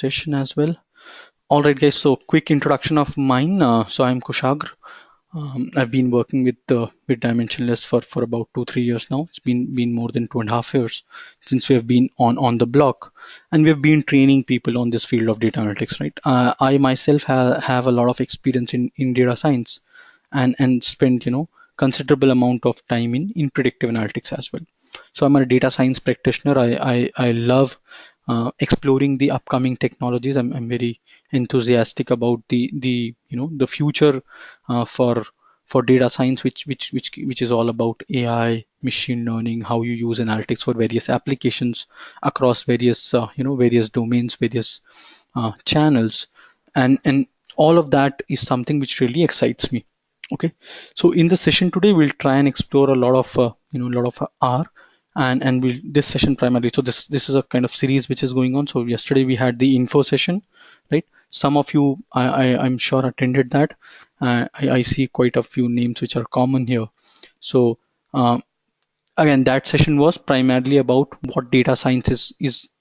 session as well. All right, guys. So quick introduction of mine. So I'm Kushagra. I've been working with Dimensionless for about 2-3 years now. It's been more than 2.5 years since we have been on the block, and we've been training people on this field of data analytics. Right. I myself have a lot of experience in data science, and spent considerable amount of time in predictive analytics as well. So I'm a data science practitioner. I love exploring the upcoming technologies. I'm very enthusiastic about the future for data science, which is all about AI, machine learning, how you use analytics for various applications across various domains, various channels, and all of that is something which really excites me. Okay, so in the session today we'll try and explore a lot of R, and we'll this session primarily. So this is a kind of series which is going on. So yesterday we had the info session, right? Some of you I'm sure attended that. I see quite a few names which are common here. So again, that session was primarily about what data science is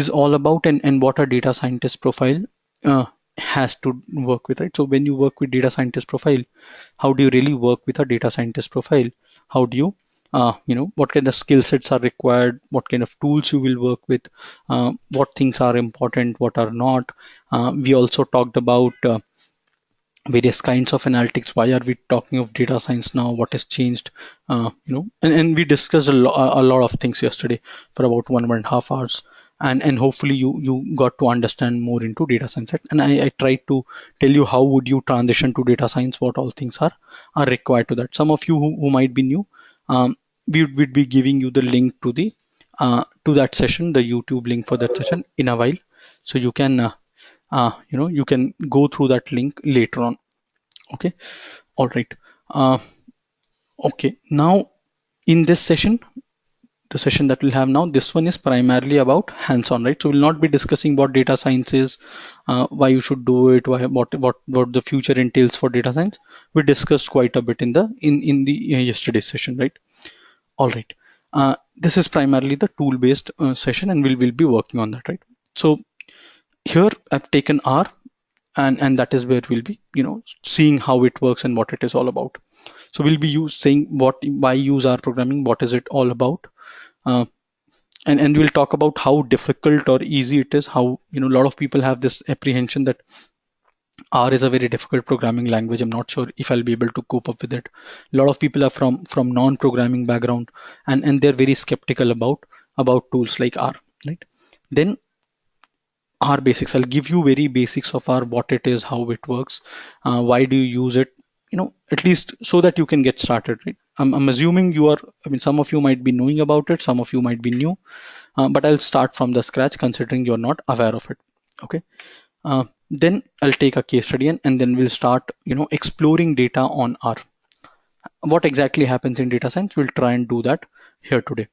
all about, and what a data scientist profile uh, has to work with, right? So when you work with data scientist profile, how do you really work with a data scientist profile? How do you what kind of skill sets are required, what kind of tools you will work with, what things are important, what are not. We also talked about various kinds of analytics. Why are we talking of data science now? What has changed? And we discussed a lot of things yesterday for about 1.5 hours, and hopefully you got to understand more into data science, right? And I tried to tell you how would you transition to data science, what all things are required to that. Some of you who might be new, we would be giving you the link to that session, the YouTube link for that session in a while, so you can you can go through that link later on. Okay, all right. Okay, now in this session, the session that we'll have now, this one is primarily about hands-on, right? So we'll not be discussing what data science is, why you should do it, what the future entails for data science. We discussed quite a bit in the yesterday's session, right? All right. This is primarily the tool-based session, and we'll be working on that, right? So here I've taken R, and that is where we'll be seeing how it works and what it is all about. So we'll be saying why use R programming, what is it all about, uh, and we'll talk about how difficult or easy it is. How a lot of people have this apprehension that R is a very difficult programming language. I'm not sure if I'll be able to cope up with it. A lot of people are from non-programming background, and they're very skeptical about tools like R, right? Then R basics. I'll give you very basics of R, what it is, how it works, why do you use it, at least so that you can get started, right? I'm assuming some of you might be knowing about it, some of you might be new, but I'll start from the scratch considering you're not aware of it. Okay. Then I'll take a case study, and then we'll start, exploring data on R. What exactly happens in data science? We'll try and do that here today.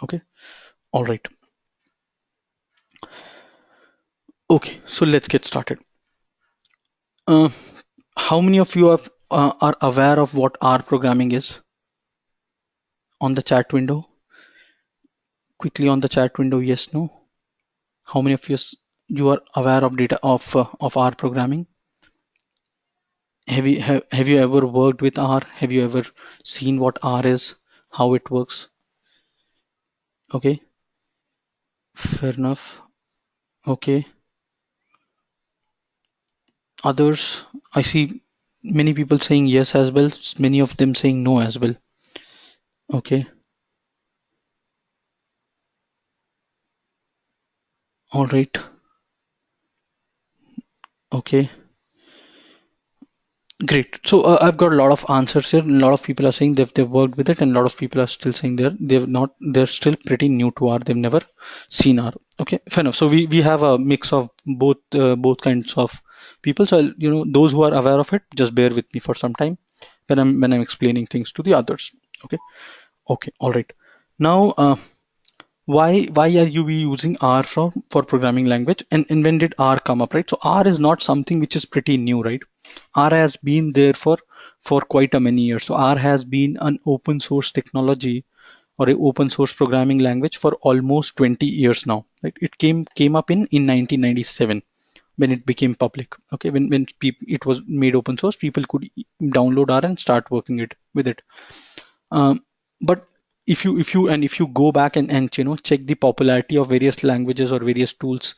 Okay. All right. Okay, so let's get started. How many of you are aware of what R programming is? On the chat window, quickly on the chat window, yes, no. How many of you are aware of data of R programming? Have you ever worked with R? Have you ever seen what R is, how it works? Okay, fair enough. Okay, others, I see many people saying yes as well, many of them saying no as well. Okay, all right. Okay, great. So I've got a lot of answers here. A lot of people are saying they've worked with it, and a lot of people are still saying they're still pretty new to R. They've never seen R. Okay, fair enough. So we have a mix of both kinds of people. So those who are aware of it, just bear with me for some time when I'm explaining things to the others. Okay. Okay. All right. Now, why are you using R for programming language, and when did R come up, right? So R is not something which is pretty new, right? R has been there for quite a many years. So R has been an open source technology or a open source programming language for almost 20 years now, right? It came up in 1997 when it became public. Okay, when it was made open source, people could download R and start working it with it. But if you go back and check the popularity of various languages or various tools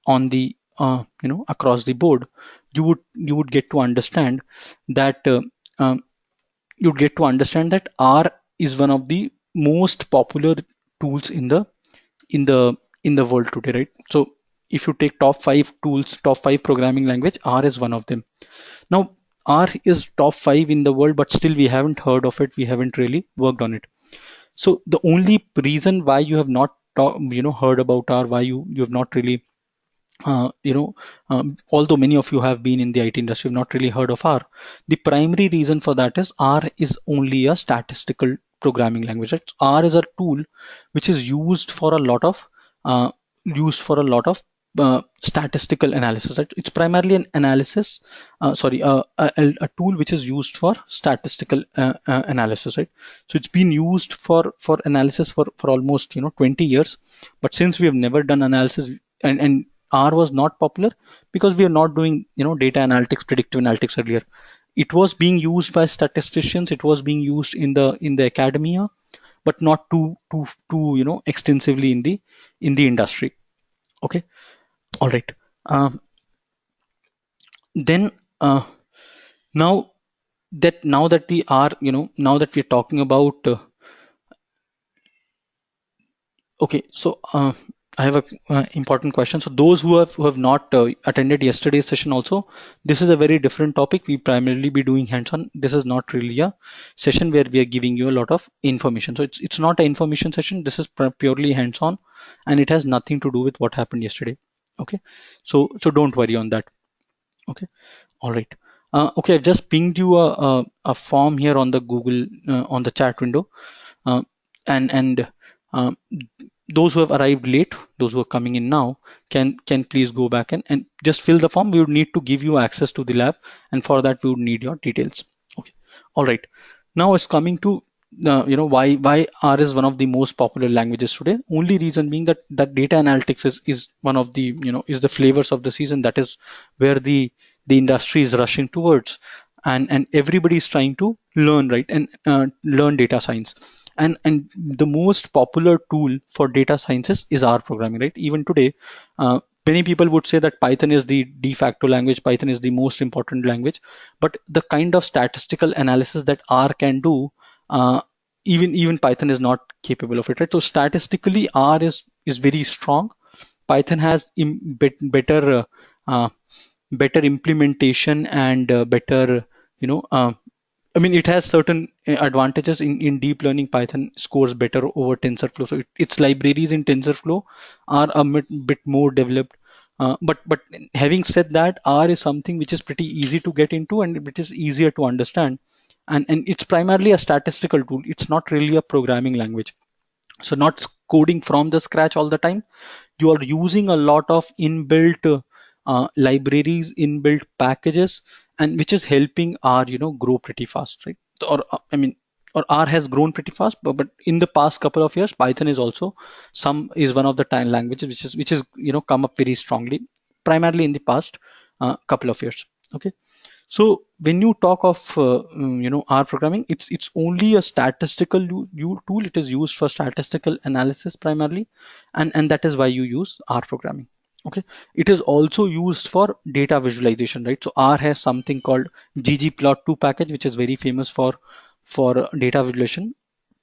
on the across the board, you would get to understand that um, you'd get to understand that R is one of the most popular tools in the world today, right? So if you take top five tools, top five programming language, R is one of them. Now, R is top five in the world, but still we haven't heard of it. We haven't really worked on it. So the only reason why you have not heard about R, why you have not really although many of you have been in the IT industry, have not really heard of R. The primary reason for that is R is only a statistical programming language. Right? R is a tool which is uh, used for a lot of statistical analysis. Right? It's primarily an analysis, a tool which is used for statistical analysis. Right? So it's been used for analysis for almost 20 years, but since we have never done analysis and R was not popular because we are not doing data analytics, predictive analytics earlier. It was being used by statisticians. It was being used in the academia, but not too extensively in the industry. Okay, all right. Um, then now now that we are now that we're talking about okay, so I have a important question. So those who have not attended yesterday's session also, this is a very different topic. We primarily be doing hands-on. This is not really a session where we are giving you a lot of information. So it's not an information session. This is purely hands-on, and it has nothing to do with what happened yesterday. Okay, so don't worry on that. Okay, all right. Okay, I've just pinged you a form here on the Google on the chat window, uh, and um, those who have arrived late, those who are coming in now, can please go back and just fill the form. We would need to give you access to the lab, and for that we would need your details. Okay, all right. Now it's coming to why R is one of the most popular languages today. Only reason being that data analytics is one of the is the flavors of the season. That is where the industry is rushing towards, and everybody is trying to learn, right, and learn data science. And the most popular tool for data sciences is R programming, right? Even today, many people would say that Python is the de facto language. Python is the most important language, but the kind of statistical analysis that R can do, uh, even Python is not capable of it, right? So statistically, R is very strong. Python has uh, better implementation and better, you know, I mean, it has certain advantages in deep learning. Python scores better over TensorFlow. So its libraries in TensorFlow are a bit more developed. But having said that, R is something which is pretty easy to get into and which is easier to understand. And it's primarily a statistical tool. It's not really a programming language. So not coding from the scratch all the time. You are using a lot of inbuilt libraries, inbuilt packages, and which is helping R grow pretty fast, right? Or I mean, or R has grown pretty fast, but in the past couple of years, Python is also some is one of the time languages which is come up very strongly, primarily in the past couple of years. Okay. So when you talk of R programming, it's only a statistical tool. It is used for statistical analysis primarily, and that is why you use R programming. Okay, it is also used for data visualization, right? So R has something called ggplot2 package, which is very famous for data visualization.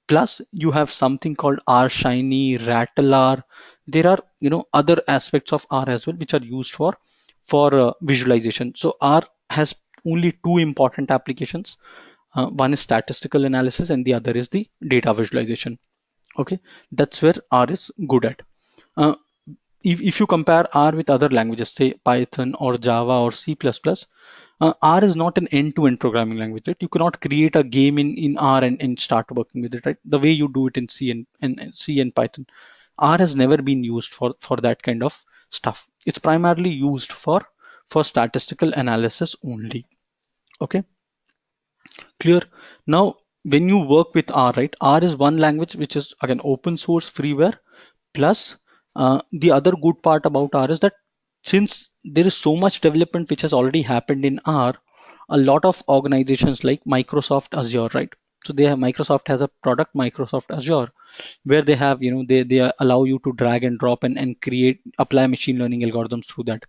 Plus, you have something called R Shiny, Rattle R. There are other aspects of R as well, which are used for visualization. So R has only two important applications. One is statistical analysis, and the other is the data visualization. Okay, that's where R is good at. Uh, if you compare R with other languages, say Python or Java or C++, R is not an end-to-end programming language, right? You cannot create a game in R and start working with it, right? The way you do it in C and C and Python. R has never been used for that kind of stuff. It's primarily used for statistical analysis only. Okay, clear. Now when you work with R, right? R is one language which is again open source freeware. Plus, the other good part about R is that since there is so much development which has already happened in R, a lot of organizations like Microsoft Azure, right? So they have Microsoft has a product, Microsoft Azure, where they have, they allow you to drag and drop and create, apply machine learning algorithms through that.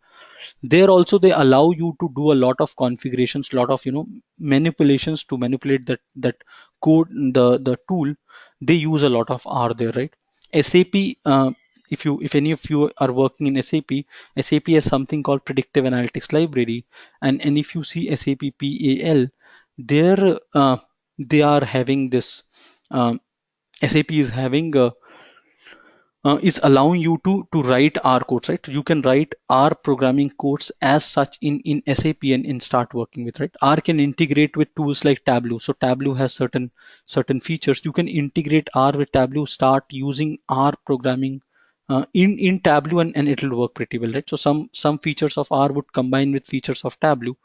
There also they allow you to do a lot of configurations, lot of manipulations to manipulate that code. The tool, they use a lot of R there, right? SAP, if any of you are working in SAP has something called predictive analytics library. And if you see SAP PAL, there they are having this, SAP is having is allowing you to write R codes, right? You can write R programming codes as such in SAP and start working with, right? R can integrate with tools like Tableau. So Tableau has certain features. You can integrate R with Tableau, start using R programming in Tableau, and it'll work pretty well, right? So some features of R would combine with features of Tableau,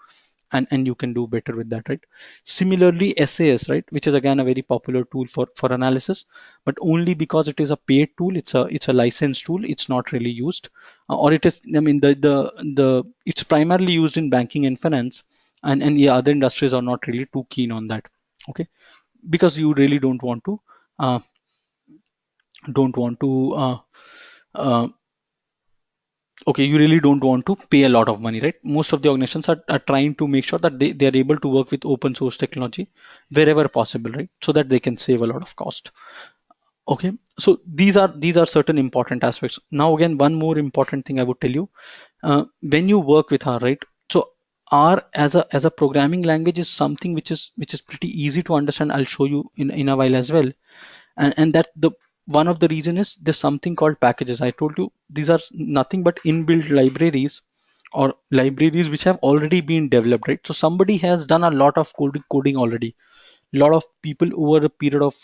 and you can do better with that, right? Similarly, SAS, right, which is again a very popular tool for analysis, but only because it is a paid tool. It's a licensed tool. It's not really used, or it is. I mean, the it's primarily used in banking and finance, and yeah, other industries are not really too keen on that. Okay, because you really uh, don't want to uh, okay, you really don't want to pay a lot of money, right? Most of the organizations are trying to make sure that they are able to work with open source technology wherever possible, right? So that they can save a lot of cost. Okay, so these are certain important aspects. Now again, one more important thing I would tell you, when you work with R, right? So R as a programming language is something which is pretty easy to understand. I'll show you in a while as well. And that the one of the reason is there's something called packages. I told you these are nothing but inbuilt libraries, or libraries which have already been developed, right? So somebody has done a lot of coding already. A lot of people over a period of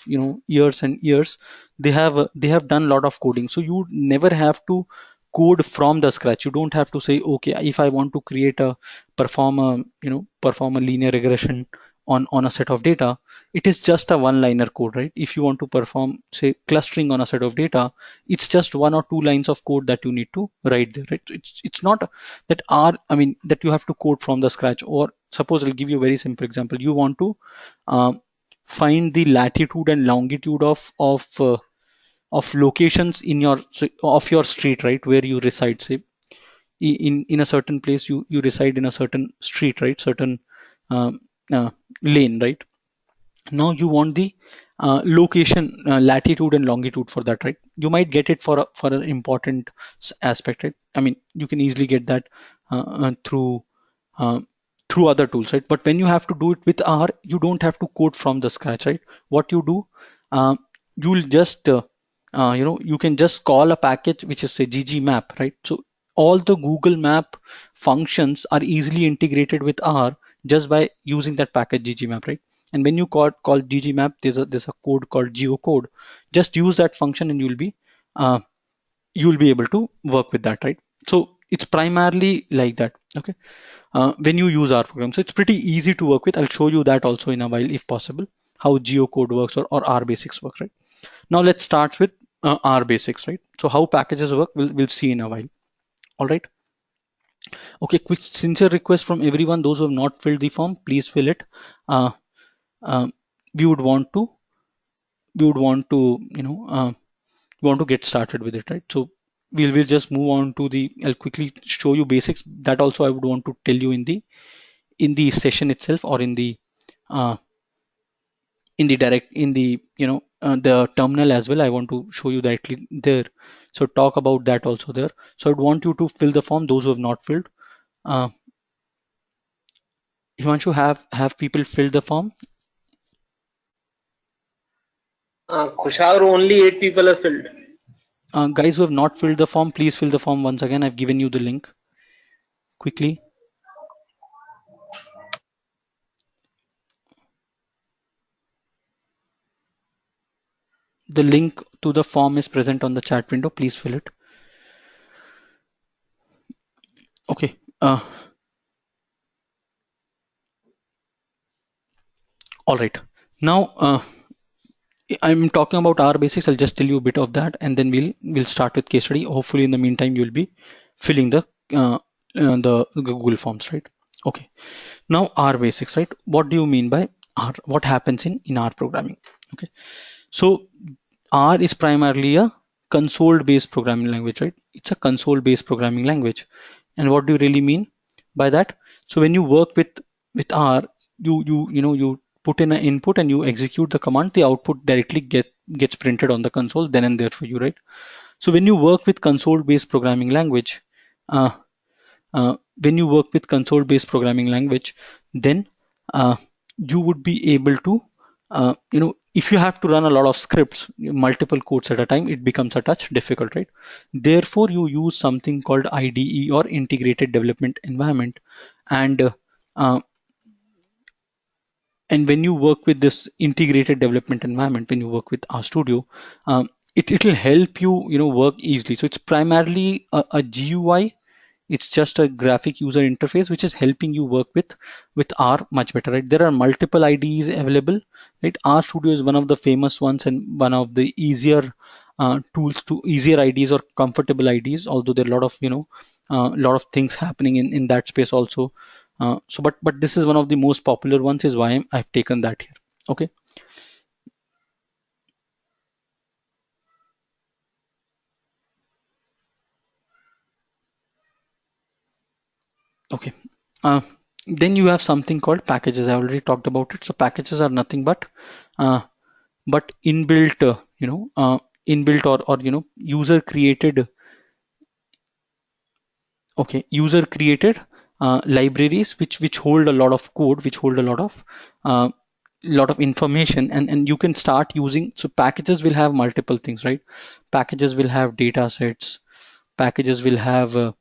years and years, they have done a lot of coding. So you never have to code from the scratch. You don't have to say, okay, if I want to create a perform a linear regression on a set of data, it is just a one liner code, right? If you want to perform, say, clustering on a set of data, it's just one or two lines of code that you need to write there, right? It's not that are I mean that you have to code from the scratch. Or suppose I'll give you a very simple example. You want to um, find the latitude and longitude of locations in of your street, right, where you reside. Say in a certain place, you reside in a certain street, right, certain um, uh, lane, right? Now you want the location, latitude and longitude for that, right? You might get it for an important aspect, right? I mean, you can easily get that through uh, through other tools, right? But when you have to do it with R, you don't have to code from the scratch, right? What you do, uh, you'll just you can just call a package which is a ggmap, right? So all the Google Map functions are easily integrated with R just by using that package ggmap, right? And when you call ggmap, there's a code called geocode. Just use that function and uh, you'll be able to work with that, right? So it's primarily like that. Okay, when you use R program, so it's pretty easy to work with. I'll show you that also in a while, if possible, how geocode works, or R basics work, right? Now let's start with R basics, right? So how packages work, we'll see in a while. All right. Okay, quick sincere request from everyone. Those who have not filled the form, please fill it. Uh, um, we would want to we would want to want to get started with it, right? So we'll just move on to the. I'll quickly show you basics. That also I would want to tell you in the session itself, or uh, in the terminal as well. I want to show you directly there. So talk about that also there. So I'd want you to fill the form. Those who have not filled. Uh, Himanshu, have people filled the form? Kushar, only 8 people have filled. Guys who have not filled the form, please fill the form once again. I've given you the link quickly. The link to the form is present on the chat window. Please fill it. Okay. All right. Now, I'm talking about R basics. I'll just tell you a bit of that, and then we'll start with case study. Hopefully, in the meantime, you'll be filling the Google Forms, right? Okay. Now, R basics, right? What do you mean by R? What happens in R programming? Okay. So R is primarily a console-based programming language, right? It's a console-based programming language. And what do you really mean by that? So when you work with R, you put in an input and you execute the command, the output directly gets printed on the console then and there for you, right? So when you work with console-based programming language, uh, when you work with console-based programming language, then uh, you would be able to, if you have to run a lot of scripts, multiple codes at a time, it becomes a touch difficult, right? Therefore, you use something called IDE or Integrated Development Environment, and uh, and when you work with this integrated development environment, when you work with RStudio, it'll help you, work easily. So it's primarily a GUI. It's just a graphic user interface which is helping you work with R much better, right? There are multiple IDEs available, right? RStudio is one of the famous ones and one of the easier tools to easier IDs or comfortable IDs. Although there are a lot of lot of things happening in that space also. But this is one of the most popular ones, is why I've taken that here. Okay, okay. Uh, then you have something called packages. I already talked about it. So packages are nothing uh, but inbuilt, inbuilt or user created. Okay, user created libraries which hold a lot of code, which hold a uh, lot of information, and you can start using. So packages will have multiple things, right? Packages will have data sets. Packages will have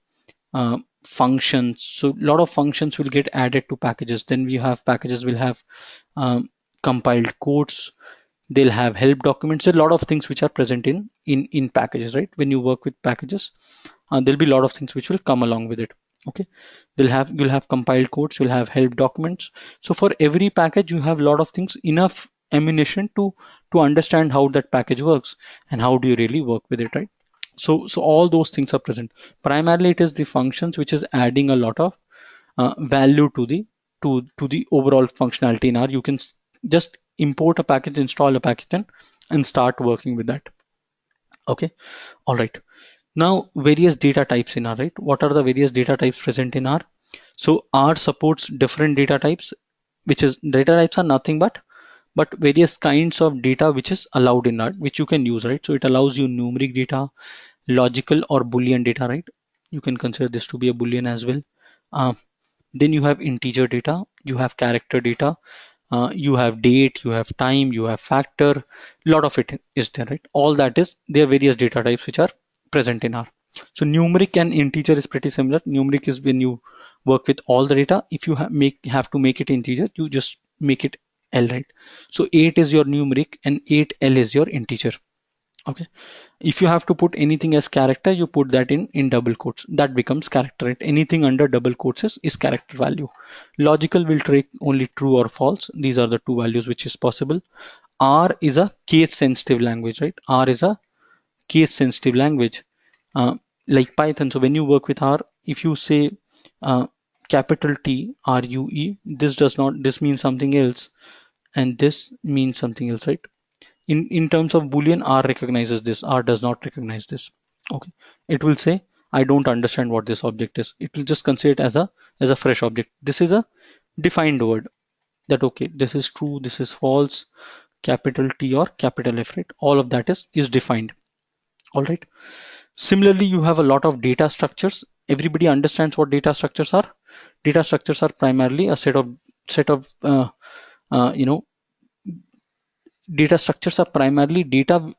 functions. So a lot of functions will get added to packages. Then we have packages will have um, compiled codes. They'll have help documents. There are a lot of things which are present in packages, right? When you work with packages, there'll be a lot of things which will come along with it. Okay, you'll have compiled codes, you'll have help documents. So for every package, you have a lot of things, enough ammunition to understand how that package works and how do you really work with it, right? So all those things are present. Primarily, it is the functions which is adding a lot of value to the overall functionality in R. You can just import a package, install a package, and start working with that. Okay, all right. Now, various data types in R, right? What are the various data types present in R? So R supports different data types, which is data types are nothing but various kinds of data which is allowed in R, which you can use, right? So it allows you numeric data, logical or Boolean data, right? You can consider this to be a Boolean as well. Uh, then you have integer data, you have character data, you have date, you have time, you have factor. A lot of it is there, right? All that is there are various data types which are present in R. So numeric and integer is pretty similar. Numeric is when you work with all the data. If you have to make it integer, you just make it L, right? So 8 is your numeric and 8L is your integer. Okay, if you have to put anything as character, you put that in double quotes. That becomes character, right? Anything under double quotes is character value. Logical will take only true or false. These are the two values which is possible. R is a case sensitive language, right? R is a case sensitive language, uh, like Python. So when you work with R, if you say uh, capital T RUE, this means something else, and this means something else, right? In terms of Boolean, R recognizes this, R does not recognize this. Okay, it will say I don't understand what this object is. It will just consider it as a fresh object. This is a defined word, that okay, this is true, this is false, capital T or capital F, right? All of that is defined. All right. Similarly, you have a lot of data structures. Everybody understands what data structures are. Data structures are primarily a set of uh, you know data structures are primarily data,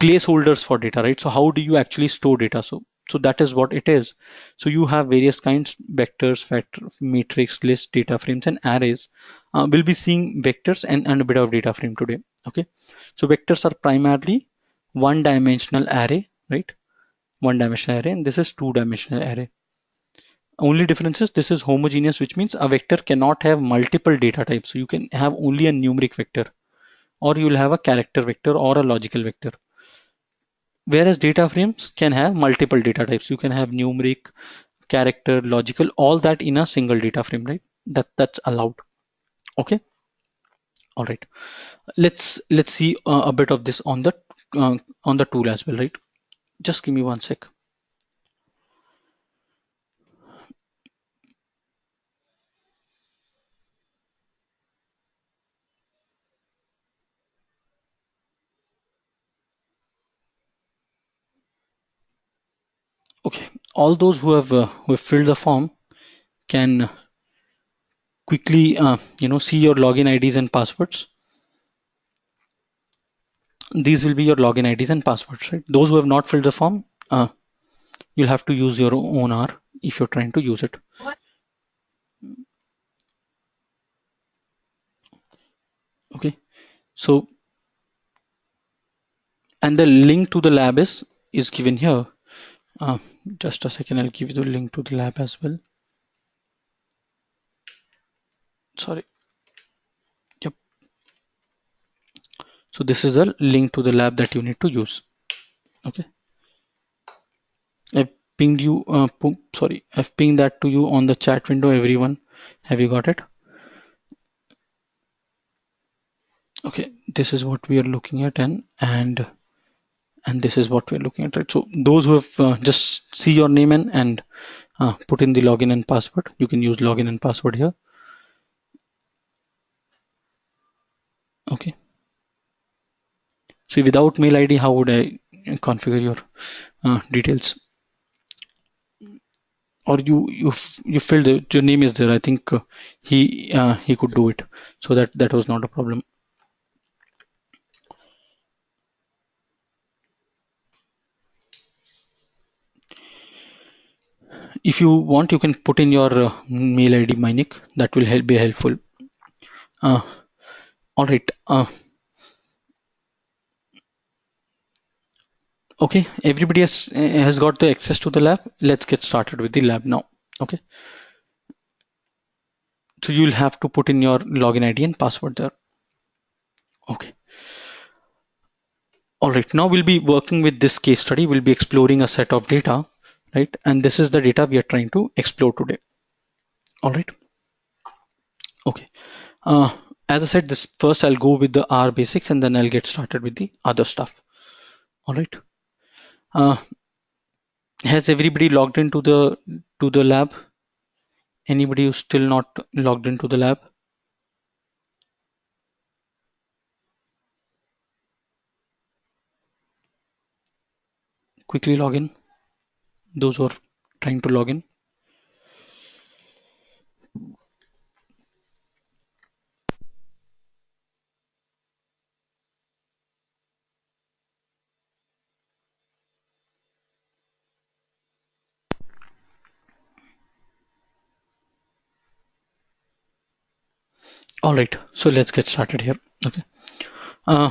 placeholders for data, right? So how do you actually store data? So that is what it is. So you have various kinds: vectors, factor, matrix, list, data frames, and arrays. We'll be seeing vectors and a bit of data frame today. Okay, so vectors are primarily one-dimensional array, right? One-dimensional array, and this is two-dimensional array. Only difference is this is homogeneous, which means a vector cannot have multiple data types. So you can have only a numeric vector, or you will have a character vector or a logical vector. Whereas data frames can have multiple data types. You can have numeric, character, logical, all that in a single data frame, right? That's allowed. Okay. All right. Let's see a bit of this on the tool as well, right? Just give me one sec. Okay. All those who have filled the form can quickly see your login IDs and passwords. These will be your login IDs and passwords, right? Those who have not filled the form, you'll have to use your own R if you're trying to use it. Okay. So, and the link to the lab is given here. Uh, just a second, I'll give you the link to the lab as well. Sorry. Yep. So this is a link to the lab that you need to use. Okay. I've pinged you. Sorry, I've pinged that to you on the chat window. Everyone, have you got it? Okay. This is what we are looking at, and this is what we're looking at, right? So those who have just see your name and put in the login and password, you can use login and password here. Okay. So without mail ID, how would I configure your details? Or you filled it, your name is there. I think he could do it, so that was not a problem. If you want, you can put in your mail ID, Minik. That will be helpful. Uh, all right. Okay. Everybody has got the access to the lab. Let's get started with the lab now. Okay. So you'll have to put in your login ID and password there. Okay. All right. Now we'll be working with this case study. We'll be exploring a set of data, right? And this is the data we are trying to explore today. All right. Okay. Uh, as I said, this first I'll go with the R basics and then I'll get started with the other stuff. All right. Uh, has everybody logged into the lab? Anybody who's still not logged into the lab? Quickly log in. Those who are trying to log in. All right. So let's get started here. Okay. Uh,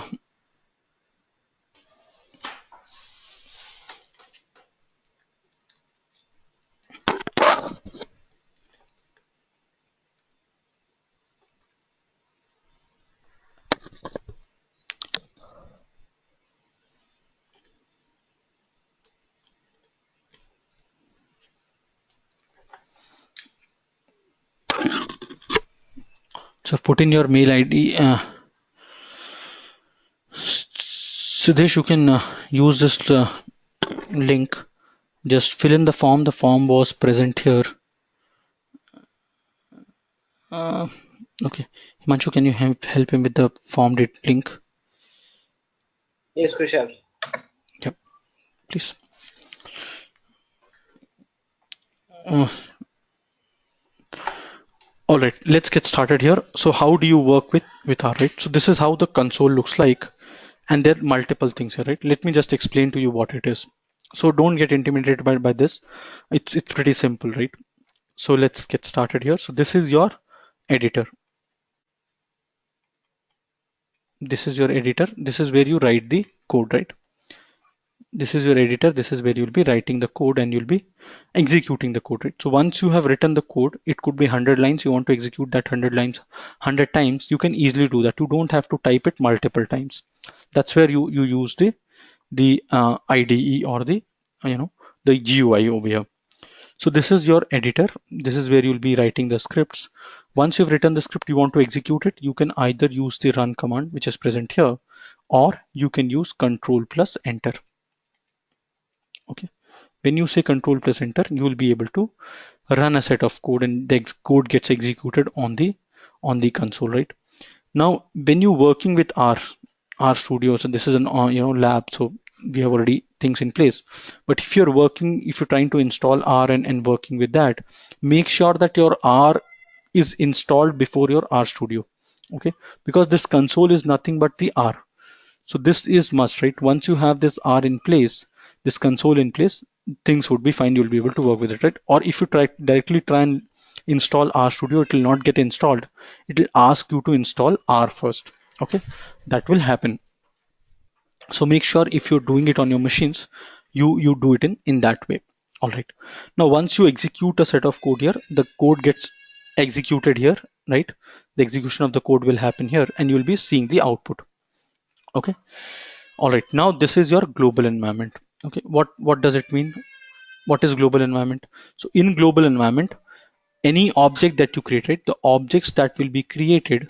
so put in your mail ID. Siddesh, you can use this link. Just fill in the form. The form was present here. Uh, okay. Himanshu, can you help him with the form link? Yes, Kushal. Yep, please. Uh, all right, let's get started here. So how do you work with R, right? So this is how the console looks like, and there are multiple things here, right? Let me just explain to you what it is. So don't get intimidated by this. It's pretty simple, right? So let's get started here. So this is your editor. This is your editor. This is where you write the code, right? this is your editor. This is where you'll be writing the code and you'll be executing the code, right? So once you have written the code, it could be 100 lines. You want to execute that 100 lines 100 times. You can easily do that. You don't have to type it multiple times. That's where you use the IDE or the the GUI over here. So this is your editor. This is where you'll be writing the scripts. Once you've written the script, you want to execute it. You can either use the run command, which is present here, or you can use control plus enter. Okay. When you say control plus enter, you will be able to run a set of code and the code gets executed on the console, right? Now, when you're working with R Studio, so this is an lab, so we have already things in place. But if you're trying to install R and working with that, make sure that your R is installed before your R Studio, okay? Because this console is nothing but the R. So this is must, right? Once you have this R in place, this console in place, things would be fine. You'll be able to work with it, right? Or if you directly try and install R Studio, it will not get installed. It will ask you to install R first. Okay, that will happen. So make sure if you're doing it on your machines, you do it in that way. All right. Now once you execute a set of code here, the code gets executed here, right? The execution of the code will happen here, and you'll be seeing the output. Okay. All right, now this is your global environment. Okay, what does it mean? What is global environment? So in global environment, any object that you create, right, the objects that will be created,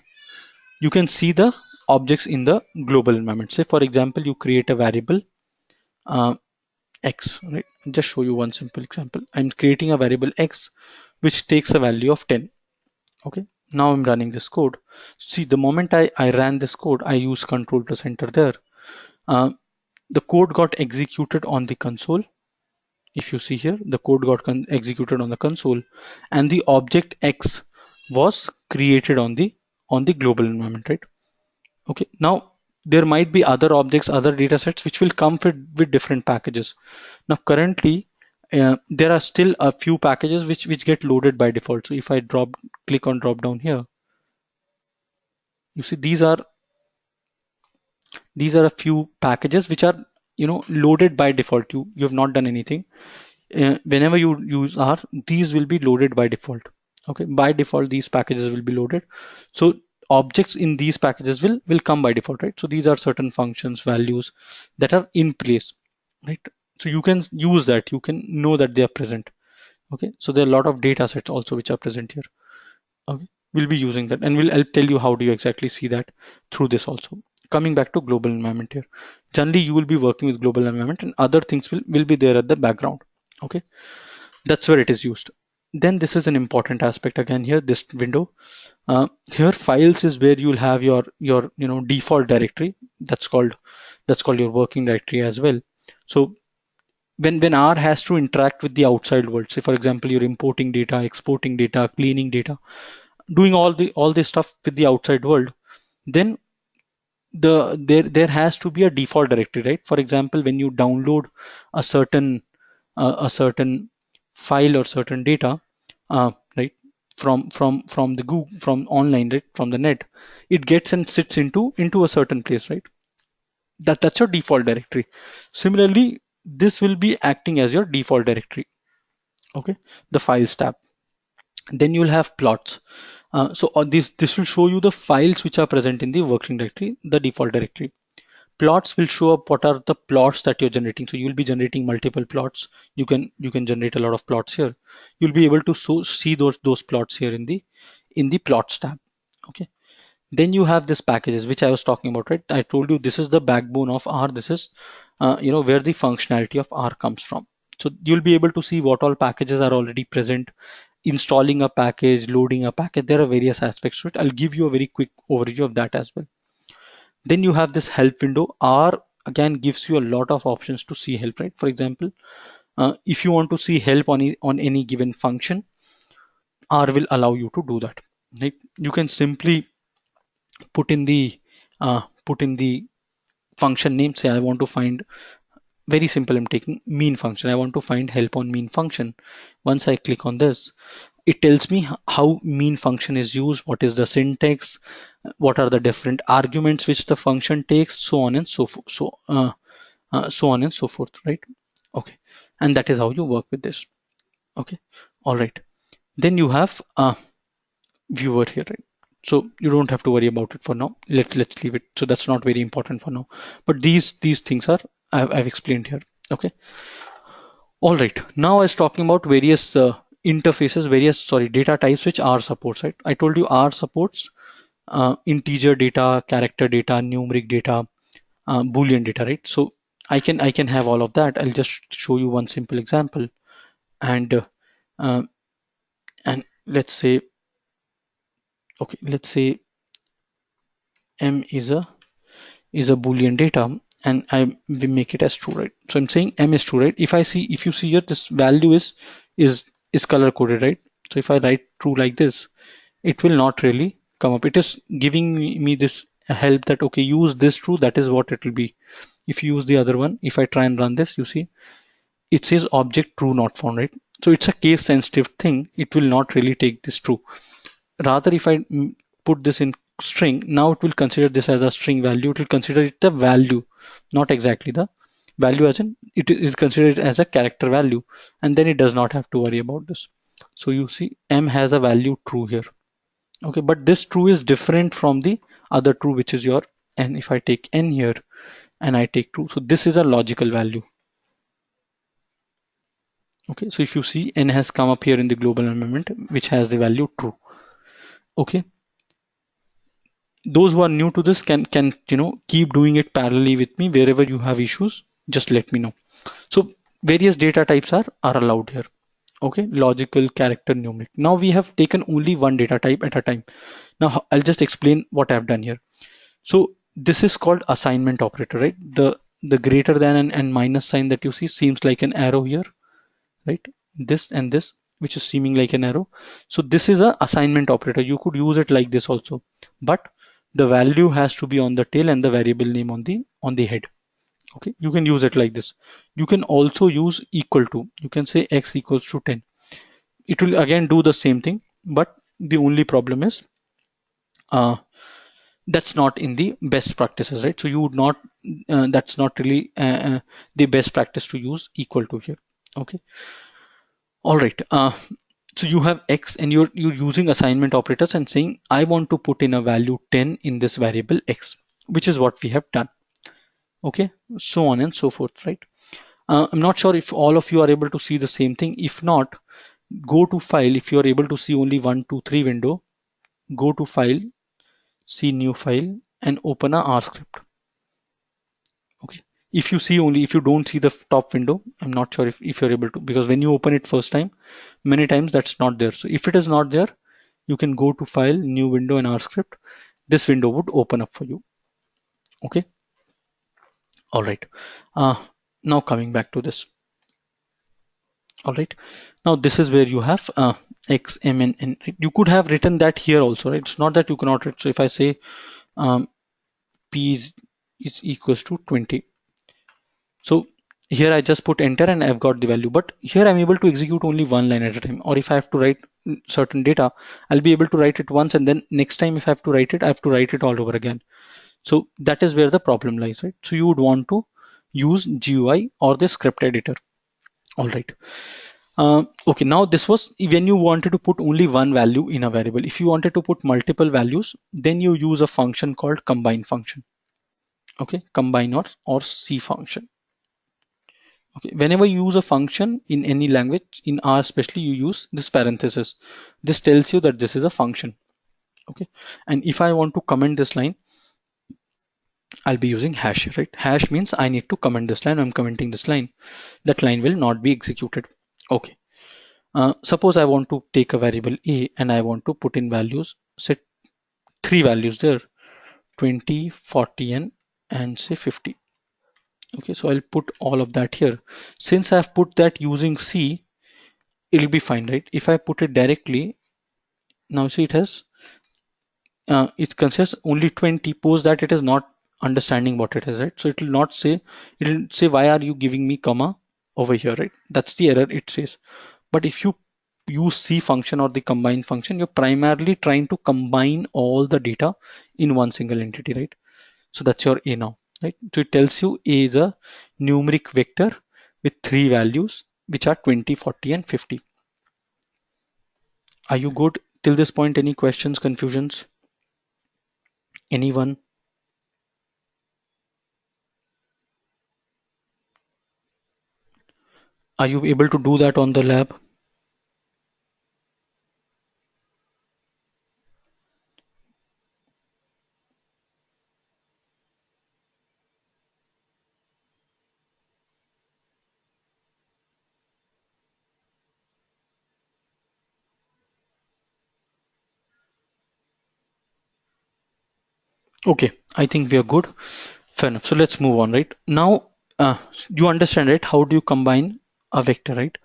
you can see the objects in the global environment. Say for example, you create a variable uh, x, right? Just show you one simple example. I'm creating a variable x which takes a value of 10. Okay, now I'm running this code. See, the moment I ran this code, I use control plus enter there. Uh, the code got executed on the console. If you see here, the code got executed on the console, and the object X was created on the global environment, right? Okay. Now there might be other objects, other data sets which will come with different packages. Now currently, there are still a few packages which get loaded by default. So if I click on drop down here, you see these are a few packages which are loaded by default. You have not done anything. Whenever you use R, these will be loaded by default. Okay, by default these packages will be loaded. So objects in these packages will come by default, right? So these are certain functions, values that are in place, right? So you can use that, you can know that they are present. Okay, so there are a lot of data sets also which are present here. Okay, we'll be using that, and I'll tell you how do you exactly see that through this also. Coming back to global environment here, generally you will be working with global environment and other things will be there at the background. Okay, that's where it is used. Then this is an important aspect again here, this window. Here files is where you'll have your default directory. That's called your working directory as well. So when R has to interact with the outside world, say for example you're importing data, exporting data, cleaning data, doing all this stuff with the outside world, then there has to be a default directory, right? For example, when you download a certain file or certain data, right, from the Google, from online, right, from the net, it gets and sits into a certain place, right? That's your default directory. Similarly, this will be acting as your default directory. Okay, the files tab. Then you'll have plots. So this will show you the files which are present in the working directory, the default directory. Plots will show up what are the plots that you're generating. So you'll be generating multiple plots. You can generate a lot of plots here. You'll be able to see those plots here in the plots tab. Okay. Then you have this packages which I was talking about, right? I told you this is the backbone of R. This is where the functionality of R comes from. So you'll be able to see what all packages are already present, installing a package, loading a package. There are various aspects to it. I'll give you a very quick overview of that as well. Then you have this help window. R again gives you a lot of options to see help, right? For example, if you want to see help on any given function, R will allow you to do that, right? You can simply put in the function name. Say I want to find, very simple, I'm taking mean function. I want to find help on mean function. Once I click on this, it tells me how mean function is used, what is the syntax, what are the different arguments which the function takes, so on and so forth. so on and so forth, right? Okay, and that is how you work with this. Okay, all right. Then you have a viewer here, right? So you don't have to worry about it for now. Let's leave it. So that's not very important for now. But these things are I've explained here. Okay. All right. Now I was talking about various interfaces, various data types which R supports. Right. I told you R supports integer data, character data, numeric data, Boolean data. Right. So I can have all of that. I'll just show you one simple example. And uh, and let's say M is a Boolean data, and we make it as true, right? So I'm saying M is true, right? If you see here, this value is color coded, right? So if I write true like this, it will not really come up. It is giving me this help that okay, use this true, that is what it will be. If you use the other one, if I try and run this, you see it says object true not found, right? So it's a case sensitive thing. It will not really take this true. Rather, if I put this in string, now it will consider this as a string value. It will consider it the value, not exactly the value, as in it is considered as a character value, and then it does not have to worry about this. So you see M has a value true here. Okay, but this true is different from the other true, which is your N. If I take N here and I take true, so this is a logical value. Okay, so if you see N has come up here in the global environment, which has the value true. Okay, those who are new to this can keep doing it parallelly with me. Wherever you have issues, just let me know. So various data types are allowed here. Okay, logical, character, numeric. Now we have taken only one data type at a time. Now I'll just explain what I've done here. So this is called assignment operator, right? The greater than and minus sign that you see seems like an arrow here, right? This and this, which is seeming like an arrow. So this is a assignment operator. You could use it like this also, but the value has to be on the tail and the variable name on the head. Okay, you can use it like this. You can also use equal to. You can say x equals to 10. It will again do the same thing, but the only problem is uh, that's not in the best practices, right? So you would not that's not really the best practice to use equal to here. Okay, all right. So you have x and you're using assignment operators and saying I want to put in a value 10 in this variable x, which is what we have done. Okay, so on and so forth, right? I'm not sure if all of you are able to see the same thing. If not, go to file. If you are able to see only 1, 2, 3 window, go to file, see new file, and open a R script. Okay, if you don't see the top window, I'm not sure if you're able to, because when you open it first time, many times that's not there. So if it is not there, you can go to file, new window, and R script. This window would open up for you. Okay, all right. uh, Now coming back to this. All right, now this is where you have x, m, and n. You could have written that here also, right? It's not that you cannot write. So if I say um, p is equals to 20, so here I just put enter and I've got the value, but here I'm able to execute only one line at a time. Or if I have to write certain data, I'll be able to write it once, and then next time if I have to write it, I have to write it all over again. So that is where the problem lies, right? So you would want to use GUI or the script editor. All right. Okay, now this was when you wanted to put only one value in a variable. If you wanted to put multiple values, then you use a function called combine function. Okay, combine or C function. Okay, whenever you use a function in any language, in R especially, you use this parenthesis. This tells you that this is a function. Okay, and if I want to comment this line, I'll be using hash here, right? Hash means I need to comment this line. I'm commenting this line. That line will not be executed. Okay. Suppose I want to take a variable a and I want to put in values, set three values there, 20, 40, and say 50. Okay, so I'll put all of that here. Since I've put that using C, it'll be fine, right? If I put it directly, now see it considers only 20, pose that it is not understanding what it is, right? So it will not say, it'll say, why are you giving me comma over here, right? That's the error it says. But if you use C function or the combine function, you're primarily trying to combine all the data in one single entity, right? So that's your A now. right? So it tells you A is a numeric vector with three values, which are 20, 40, and 50. Are you good till this point? Any questions, confusions? Anyone? Are you able to do that on the lab? Okay, I think we are good. Fair enough. So let's move on, right? Now, you understand, right? How do you combine a vector, right?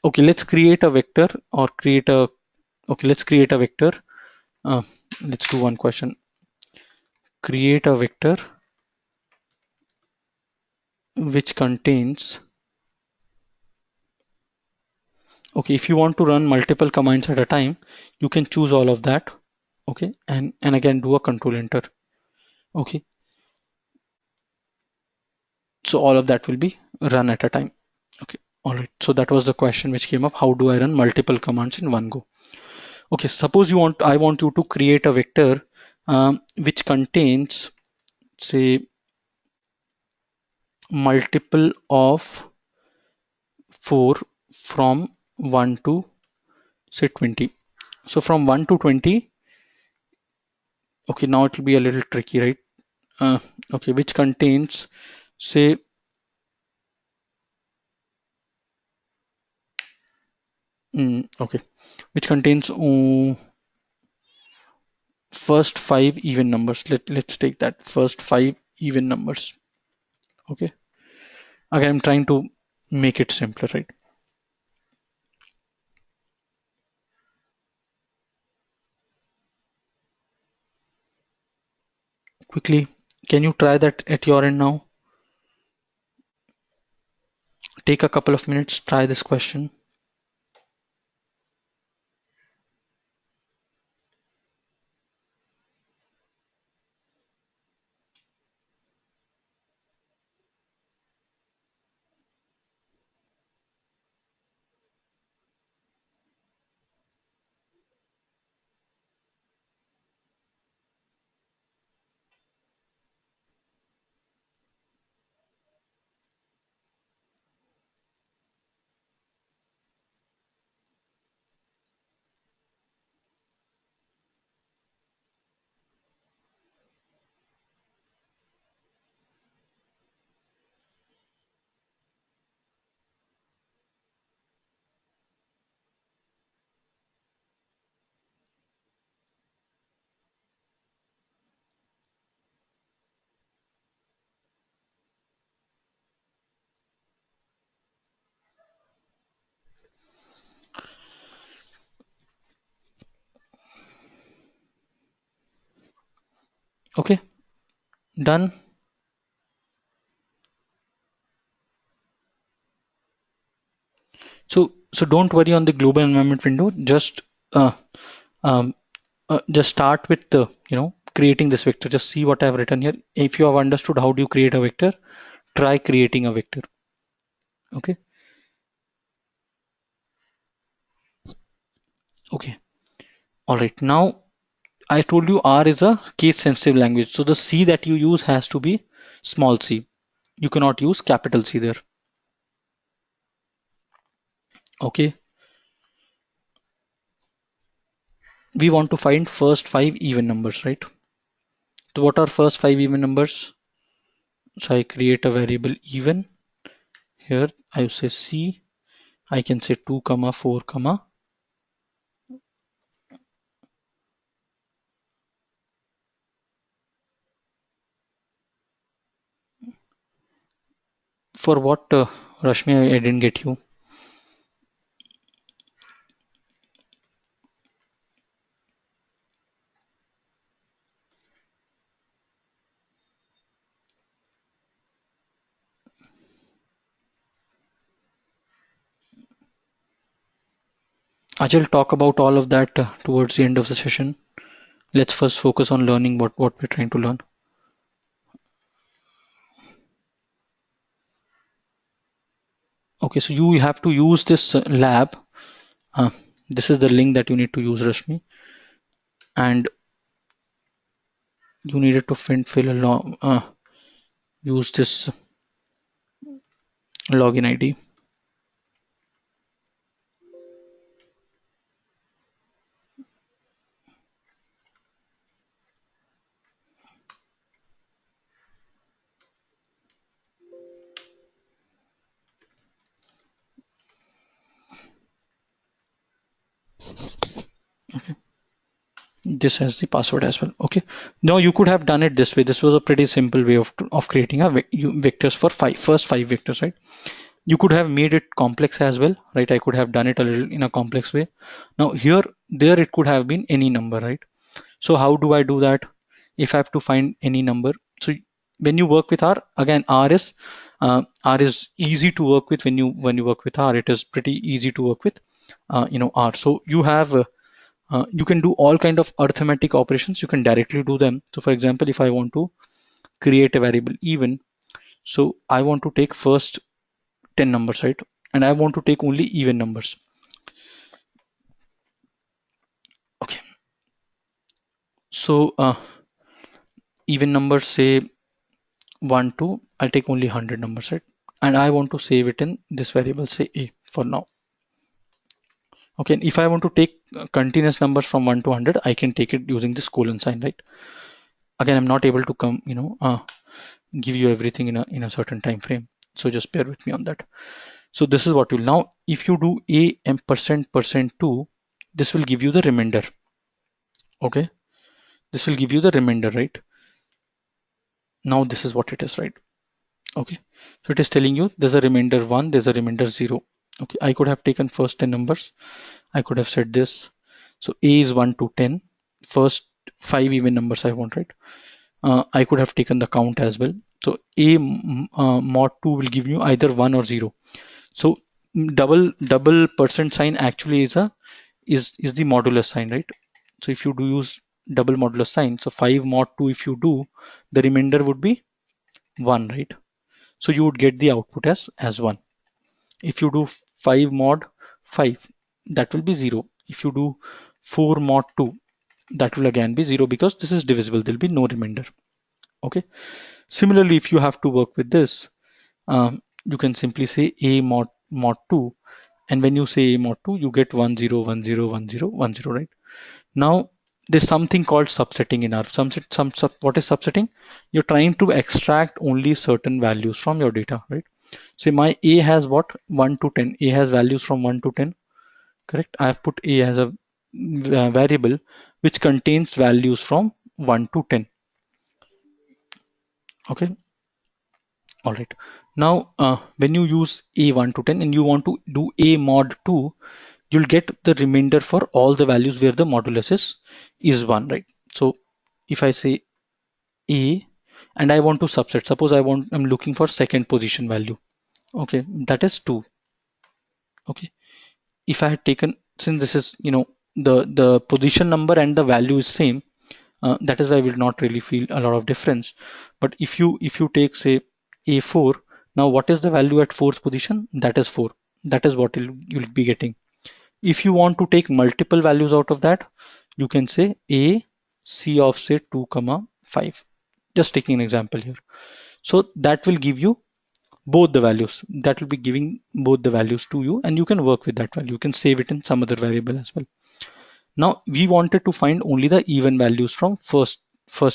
Okay, let's create a vector or create a, okay, let's create a vector. Uh, let's do one question. Create a vector which contains, okay, if you want to run multiple commands at a time, you can choose all of that. Okay, and again, do a control enter. Okay, so all of that will be run at a time. Okay, all right. So that was the question which came up. How do I run multiple commands in one go? Okay, suppose I want you to create a vector which contains, say, multiple of 4 from 1 to, say, 20. So from 1 to 20, okay, now it will be a little tricky, right? Uh, okay, which contains, say, okay, which contains first 5 even numbers. Let's take that first 5 even numbers. Okay, again, I'm trying to make it simpler, right? Quickly, can you try that at your end now? Take a couple of minutes, try this question. Okay, done. So don't worry on the global environment window. Uh, um, just start with creating this vector. Just see what I've written here. If you have understood how do you create a vector, try creating a vector. Okay. Okay. All right. Now I told you R is a case sensitive language. So the C that you use has to be small c. You cannot use capital C there. Okay. We want to find first 5 even numbers, right? So what are first 5 even numbers? So I create a variable even. Here I say C. I can say 2 comma 4 comma. For what, Rashmi? I didn't get you. I'll talk about all of that towards the end of the session. Let's first focus on learning what we're trying to learn. Okay, so you have to use this lab. uh, this is the link that you need to use, Rashmi, and you needed to fill a use this login ID. This has the password as well. Okay, now you could have done it this way. This was a pretty simple way of creating a vectors for first five vectors, right? You could have made it complex as well, right? I could have done it a little in a complex way. Now here, there, it could have been any number, right? So how do I do that? If I have to find any number, so when you work with R, again, R is easy to work with. When you work with R, it is pretty easy to work with R. So you can do all kind of arithmetic operations. You can directly do them. So for example, if I want to create a variable even, so I want to take first 10 numbers, right? And I want to take only even numbers. Okay, so even numbers, say 1 2, I'll take only 100 numbers, right? And I want to save it in this variable, say a, for now. Okay, and if I want to take continuous numbers from 1 to 100, I can take it using this colon sign, right? Again, I'm not able to give you everything in a certain time frame, so just bear with me on that. So this is what will now, if you do a and percent 2, this will give you the remainder. Okay, this will give you the remainder, right? Now this is what it is, right? Okay, so it is telling you there's a remainder 1, there's a remainder 0. Okay, I could have taken first 10 numbers. I could have said this. So a is 1 to 10. First 5 even numbers I want, right? I could have taken the count as well. So a mod 2 will give you either 1 or 0. So double percent sign actually is the modulus sign, right? So if you do use double modulus sign, so 5 mod 2, if you do, the remainder would be 1, right? So you would get the output as 1. If you do 5 mod 5, that will be 0. If you do 4 mod 2, that will again be 0, because this is divisible. There will be no remainder. Okay. Similarly, if you have to work with this, you can simply say a mod 2, and when you say a mod 2, you get 1 0 1 0 1 0 1 0, right? Now there's something called subsetting in R. What is subsetting? You're trying to extract only certain values from your data, right? Say my a has what, 1 to 10. A has values from 1 to 10, correct? I have put a as a variable which contains values from 1 to 10. Okay, all right. Now when you use a 1 to 10 and you want to do a mod 2, you'll get the remainder for all the values where the modulus is 1, right? So if I say a and I want to subset, suppose I'm looking for second position value. Okay, that is 2. Okay, if I had taken, since this is the position number and the value is same, that is why I will not really feel a lot of difference. But if you take, say, a4, now what is the value at fourth position? That is 4. That is what you'll be getting. If you want to take multiple values out of that, you can say a c of, say, 2 comma 5. Just taking an example here. So that will give you both the values. That will be giving both the values to you, and you can work with that value. You can save it in some other variable as well. Now we wanted to find only the even values from first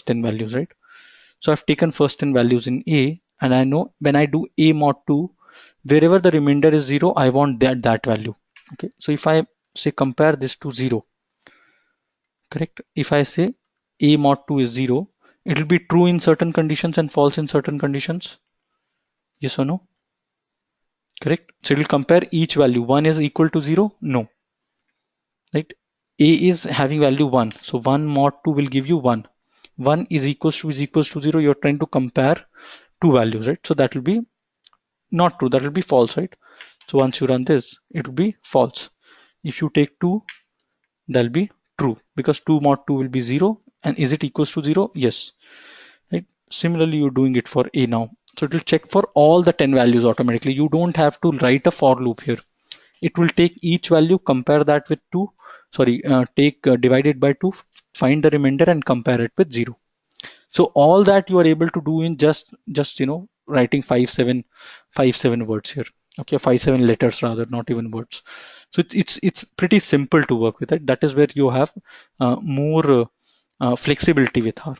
10 values, right? So I've taken first 10 values in A, and I know when I do a mod 2, wherever the remainder is 0, I want that value. Okay, so if I say compare this to 0, correct? If I say a mod 2 is 0, it will be true in certain conditions and false in certain conditions. Yes or no? Correct. So it will compare each value. 1 is equal to 0? No. Right? A is having value 1. So 1 mod 2 will give you 1. 1 is equals to 0. You're trying to compare two values, right? So that will be not true. That will be false, right? So once you run this, it will be false. If you take 2, that'll be true, because 2 mod 2 will be 0. And is it equals to 0? Yes. Right? Similarly, you're doing it for A now. So it will check for all the 10 values automatically. You don't have to write a for loop here. It will take each value, compare that with 2, sorry, take divide it by 2, find the remainder and compare it with 0. So all that you are able to do in just writing 5 7 words here. Okay, 5 7 letters rather, not even words. So it's pretty simple to work with it. That is where you have more flexibility with R.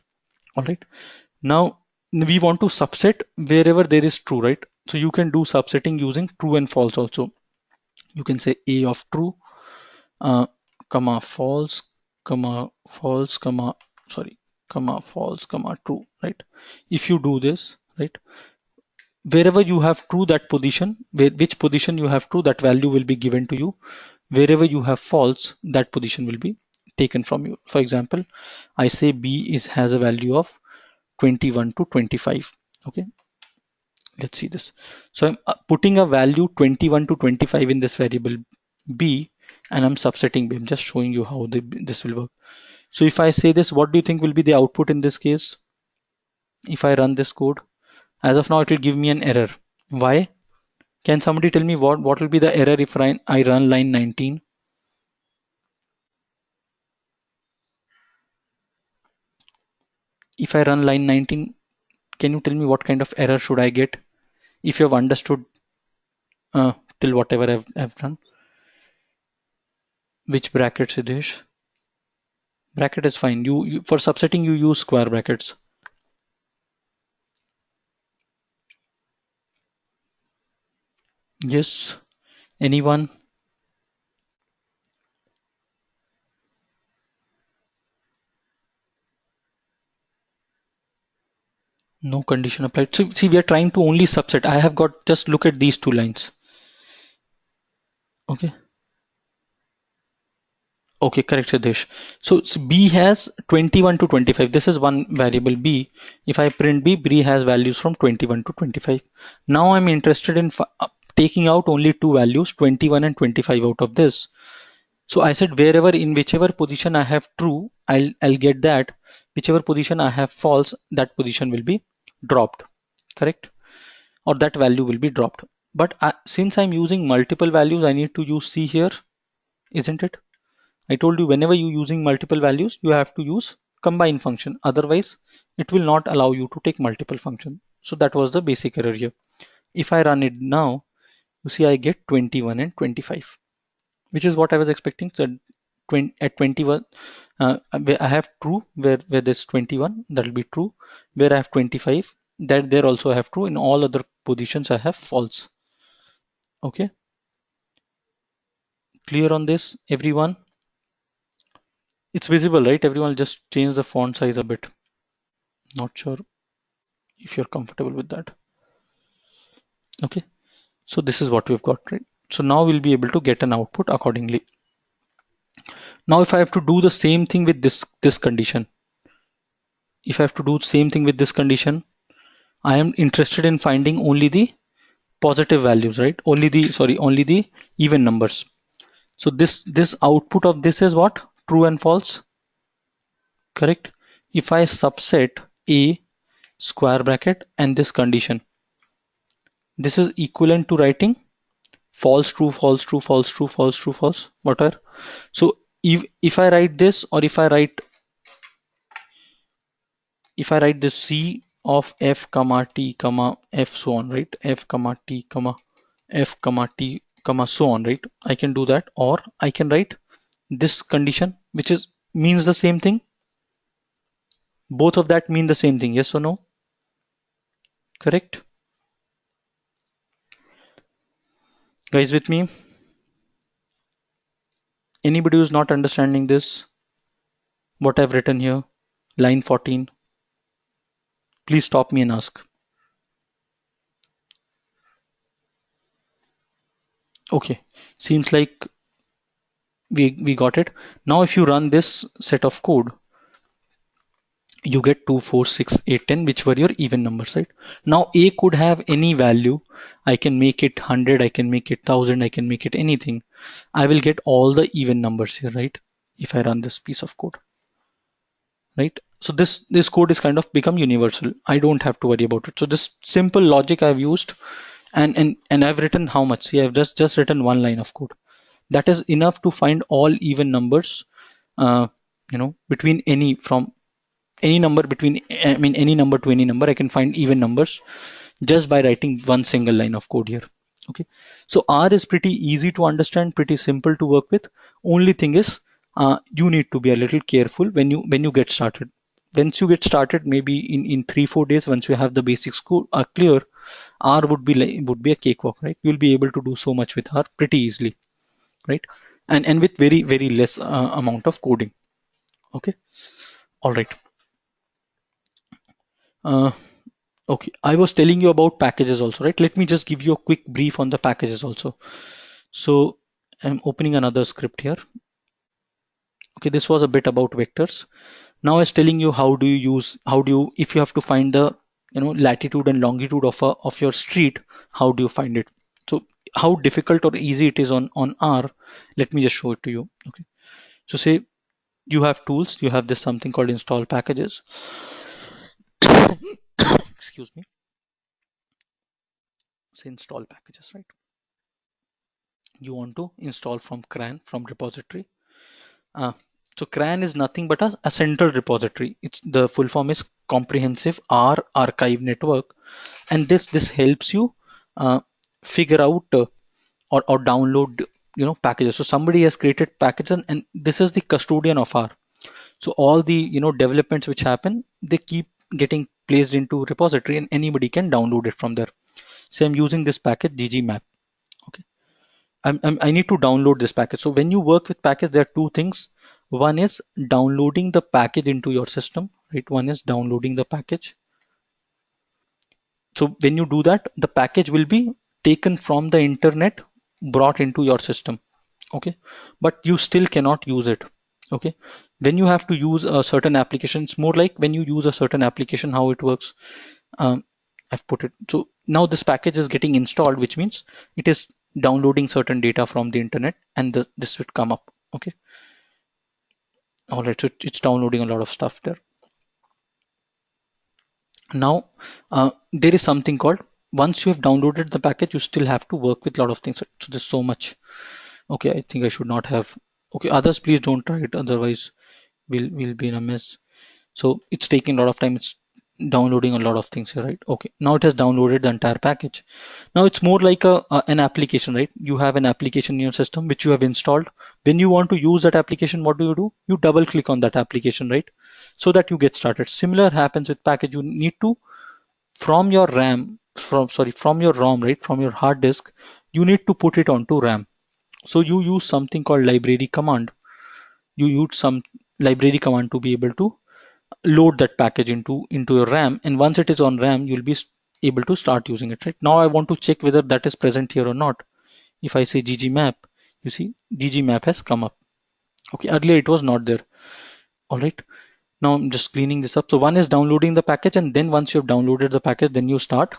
All right. Now we want to subset wherever there is true, right? So you can do subsetting using true and false also. You can say A of true, uh, comma false, comma false, comma sorry, comma false, comma true, right? If you do this, right, wherever you have true, that position, which position you have true, that value will be given to you. Wherever you have false, that position will be taken from you. For example, I say B has a value of 21 to 25. Okay, let's see this. So I'm putting a value 21 to 25 in this variable B, and I'm subsetting B. I'm just showing you how this will work. So if I say this, what do you think will be the output in this case? If I run this code, as of now, it will give me an error. Why? Can somebody tell me what will be the error if I run line 19? If I run line 19, can you tell me what kind of error should I get? If you have understood uh, till whatever I've done. Which bracket, Siddesh? Bracket is fine. You for subsetting you use square brackets. Yes. Anyone? No condition applied. So see, we are trying to only subset. I have got, just look at these two lines. Okay. Okay, correct, Siddesh. So B has 21 to 25. This is one variable B. If I print B has values from 21 to 25. Now I'm interested in taking out only two values, 21 and 25 out of this. So I said wherever, in whichever position I have true, I'll get that. Whichever position I have false, that position will be dropped. Correct? Or that value will be dropped. But since I'm using multiple values, I need to use C here, isn't it? I told you whenever you're using multiple values, you have to use combine function. Otherwise, it will not allow you to take multiple function. So that was the basic error here. If I run it now, you see I get 21 and 25, which is what I was expecting. So at 21, where I have true, where there's 21, that will be true. Where I have 25, that there also I have true. In all other positions, I have false. Okay, clear on this, everyone? It's visible, right? Everyone, just change the font size a bit. Not sure if you're comfortable with that. Okay, so this is what we've got, right? So now we'll be able to get an output accordingly. Now if I have to do the same thing with this condition, if I have to do the same thing with this condition, I am interested in finding only the positive values, right? Only the even numbers. So this output of this is what? True and false, correct? If I subset A square bracket and this condition, this is equivalent to writing false, true, false, true, false, true, false, true, false, whatever. So if I write this, or if I write this C of F comma T comma F so on, right? F comma T comma F comma T comma so on, right? I can do that, or I can write this condition, which is means the same thing. Both of that mean the same thing, yes or no? Correct? Guys with me? Anybody who's not understanding this, what I've written here, line 14, please stop me and ask. Okay, seems like we got it. Now if you run this set of code, you get 2 4 6 8 10, which were your even numbers, right? Now A could have any value. I can make it 100, I can make it 1000, I can make it anything. I will get all the even numbers here, right? If I run this piece of code, right? So this code is kind of become universal. I don't have to worry about it. So this simple logic I've used, and I've written how much? See, I've just written one line of code. That is enough to find all even numbers, uh, between any number between, I mean, any number to any number. I can find even numbers just by writing one single line of code here. Okay, so R is pretty easy to understand, pretty simple to work with. Only thing is, you need to be a little careful when you get started. Once you get started, maybe in 3-4 days, once you have the basics clear, R would be a cakewalk, right? You'll be able to do so much with R pretty easily, right? And with very less amount of coding. Okay, all right. Uh, okay, I was telling you about packages also, right? Let me just give you a quick brief on the packages also. So I'm opening another script here. Okay, this was a bit about vectors. Now I was telling you if you have to find the latitude and longitude of your street, how do you find it? So how difficult or easy it is on R, let me just show it to you. Okay, so say you have tools, you have this something called install packages. Excuse me. Say install packages, right? You want to install from CRAN, from repository. Uh, so CRAN is nothing but a central repository. It's the full form is Comprehensive R Archive Network, and this helps you uh, figure out or download packages. So somebody has created packages, and this is the custodian of R. So all the developments which happen, they keep getting placed into repository, and anybody can download it from there. So I'm using this package ggmap. Okay, I need to download this package. So when you work with package, there are two things. One is downloading the package into your system, right? One is downloading the package. So when you do that, the package will be taken from the internet, brought into your system. Okay, but you still cannot use it. Okay, when you have to use a certain application, it's more like when you use a certain application, how it works. um, I've put it. So now this package is getting installed, which means it is downloading certain data from the internet, and this would come up. Okay, all right. So it's downloading a lot of stuff there. Now there is something called, once you have downloaded the package, you still have to work with a lot of things. So there's so much. Okay, I think I should not have. Okay, others please don't try it, otherwise we'll be in a mess. So it's taking a lot of time. It's downloading a lot of things here, right? Okay, now it has downloaded the entire package. Now it's more like an application, right? You have an application in your system which you have installed. When you want to use that application, what do? You double click on that application, right? So that you get started. Similar happens with package. You need to, from your RAM, from your ROM, right? From your hard disk, you need to put it onto RAM. So you use something called library command. You use some library command to be able to load that package into your RAM, and once it is on RAM, you'll be able to start using it. Right now, I want to check whether that is present here or not. If I say ggmap, you see ggmap has come up. Okay, earlier it was not there. All right. Now I'm just cleaning this up. So one is downloading the package, and then once you have downloaded the package, then you start.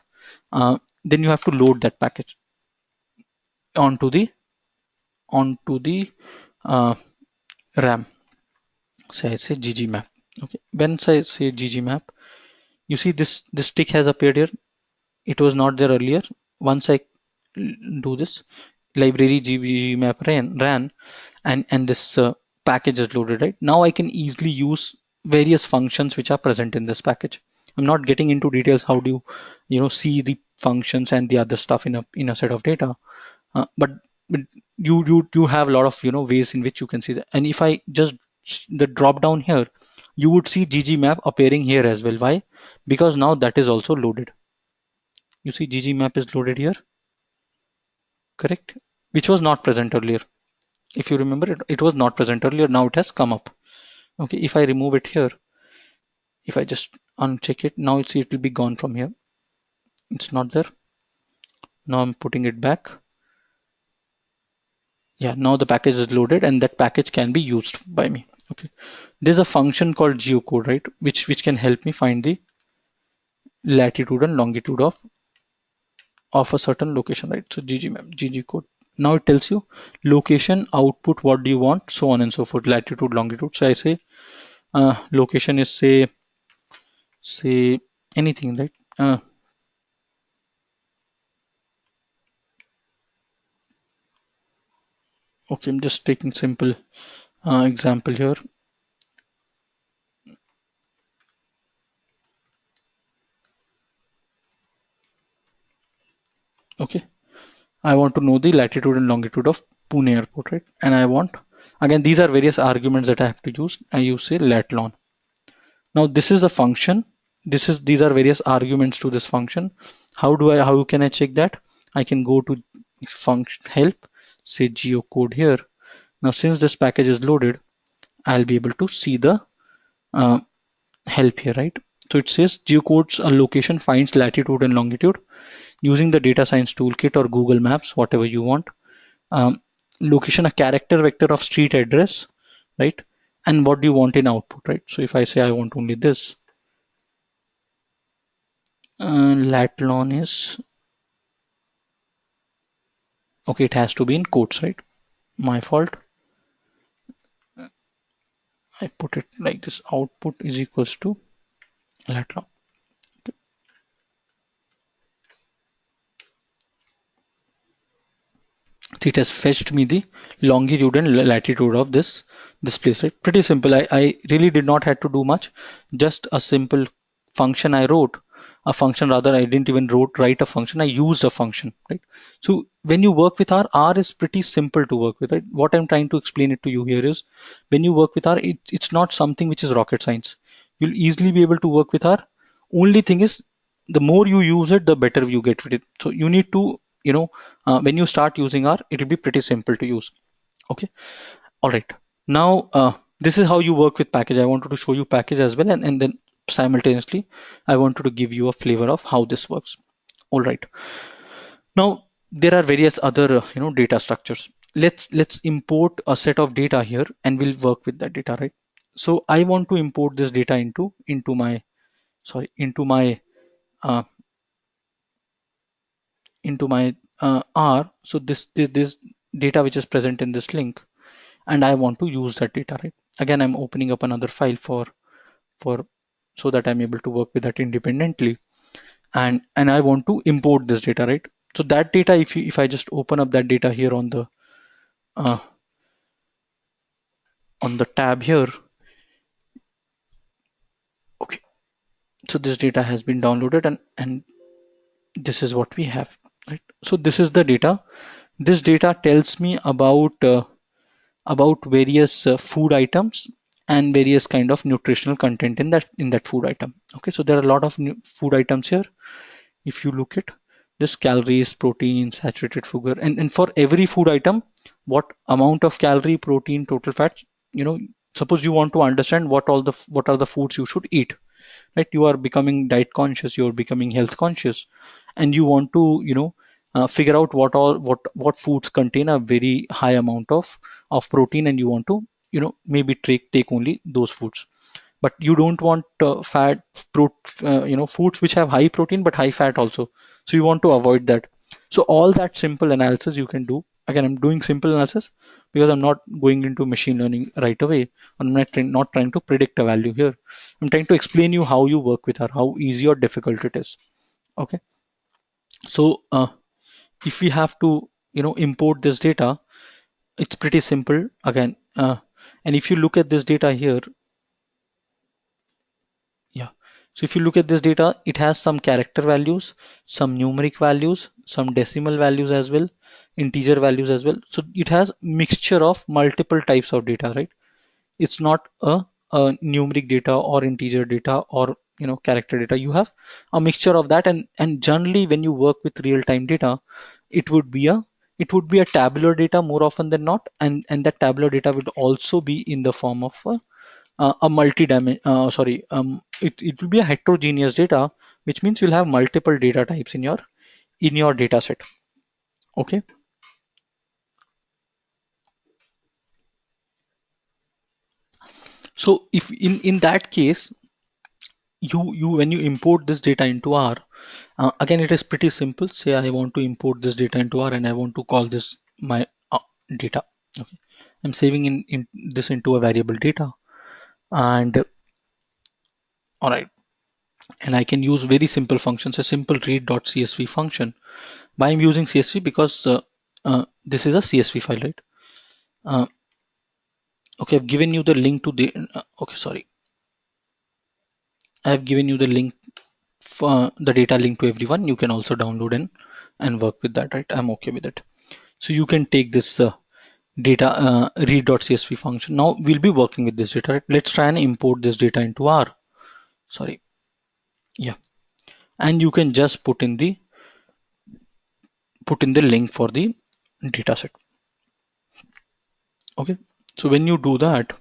Then you have to load that package onto the uh, RAM. So I say ggmap. Okay. Once I say ggmap, you see this tick has appeared here. It was not there earlier. Once I do this, library gbmap ran, and this package is loaded. Right now, I can easily use various functions which are present in this package. I'm not getting into details. How do you see the functions and the other stuff in a set of data? But you have a lot of ways in which you can see that. And if I just the drop down here, you would see ggmap appearing here as well. Why? Because now that is also loaded. You see ggmap is loaded here, correct? Which was not present earlier. If you remember, it was not present earlier. Now it has come up. Okay, if I remove it here, if I just uncheck it, now see it will be gone from here. It's not there. Now I'm putting it back. Yeah, now the package is loaded, and that package can be used by me. Okay, there's a function called geocode, right, which can help me find the latitude and longitude of a certain location, right? So ggmap ggcode. Now it tells you location, output, what do you want, so on and so forth, latitude, longitude. So I say location is say anything, right? Okay, I'm just taking simple example here. Okay, I want to know the latitude and longitude of Pune airport, right? And I want, again, these are various arguments that I have to use. I use say latlon. Now this is a function. These are various arguments to this function. How can I check that? I can go to function help, say geocode here. Now since this package is loaded, I'll be able to see the uh, help here, right? So it says geocodes a location, finds latitude and longitude using the data science toolkit or Google Maps, whatever you want. Um, Location a character vector of street address, right? And what do you want in output, right? So if I say I want only this, latlon is okay. It has to be in quotes, right? My fault. I put it like this: output is equals to latlon. So it has fetched me the longitude and latitude of this place, right? Pretty simple. I really did not have to do much. Just a simple function I wrote, a function rather. I didn't even write a function. I used a function, right? So when you work with R is pretty simple to work with, right? What I'm trying to explain it to you here is when you work with R, it's not something which is rocket science. You'll easily be able to work with R. Only thing is the more you use it, the better you get with it. So you need to, when you start using R, it will be pretty simple to use. Okay. All right. Now, this is how you work with package. I wanted to show you package as well, and then simultaneously, I wanted to give you a flavor of how this works. All right. Now, there are various other, data structures. Let's import a set of data here, and we'll work with that data, right? So I want to import this data into my sorry uh, into my R. So this data which is present in this link, and I want to use that data, right? Again, I'm opening up another file for so that I'm able to work with that independently, and I want to import this data, right? So that data, if I just open up that data here uh, on the tab here, okay. So this data has been downloaded, and this is what we have, right? So this is the data. This data tells me about various food items and various kind of nutritional content in that food item. Okay, so there are a lot of new food items here. If you look at this, calories, protein, saturated sugar, and for every food item, what amount of calorie, protein, total fats, suppose you want to understand what are the foods you should eat, right? You are becoming diet conscious, you are becoming health conscious, and you want to figure out what foods contain a very high amount of protein, and you want to maybe take only those foods, but you don't want fat pro, foods which have high protein but high fat also, so you want to avoid that. So all that simple analysis you can do. Again, I'm doing simple analysis because I'm not going into machine learning right away. I'm not trying to predict a value here. I'm trying to explain you how you work with her, how easy or difficult it is. Okay. So if we have to import this data, it's pretty simple again. And if you look at this data here, yeah. So if you look at this data, it has some character values, some numeric values, some decimal values as well, integer values as well. So it has mixture of multiple types of data, right? It's not a numeric data or integer data or character data. You have a mixture of that, and generally when you work with real-time data, it would be a tabular data more often than not, and that tabular data would also be in the form of a multi-dimension, it will be a heterogeneous data, which means you'll have multiple data types in your data set. Okay. So if in that case, you when you import this data into R, again it is pretty simple. Say I want to import this data into R, and I want to call this my data. Okay. I'm saving in this into a variable data. And all right, and I can use very simple functions, a simple read.csv function. Why I'm using CSV? Because this is a CSV file, right? Uh, okay, I've given you the link to the. Okay, sorry, I've given you the link, the data link to everyone. You can also download and work with that, right? I'm okay with it. So you can take this data read.csv function. Now we'll be working with this data, right? Let's try and import this data into R. Sorry, yeah, and you can just put in the link for the data set. Okay, so when you do that,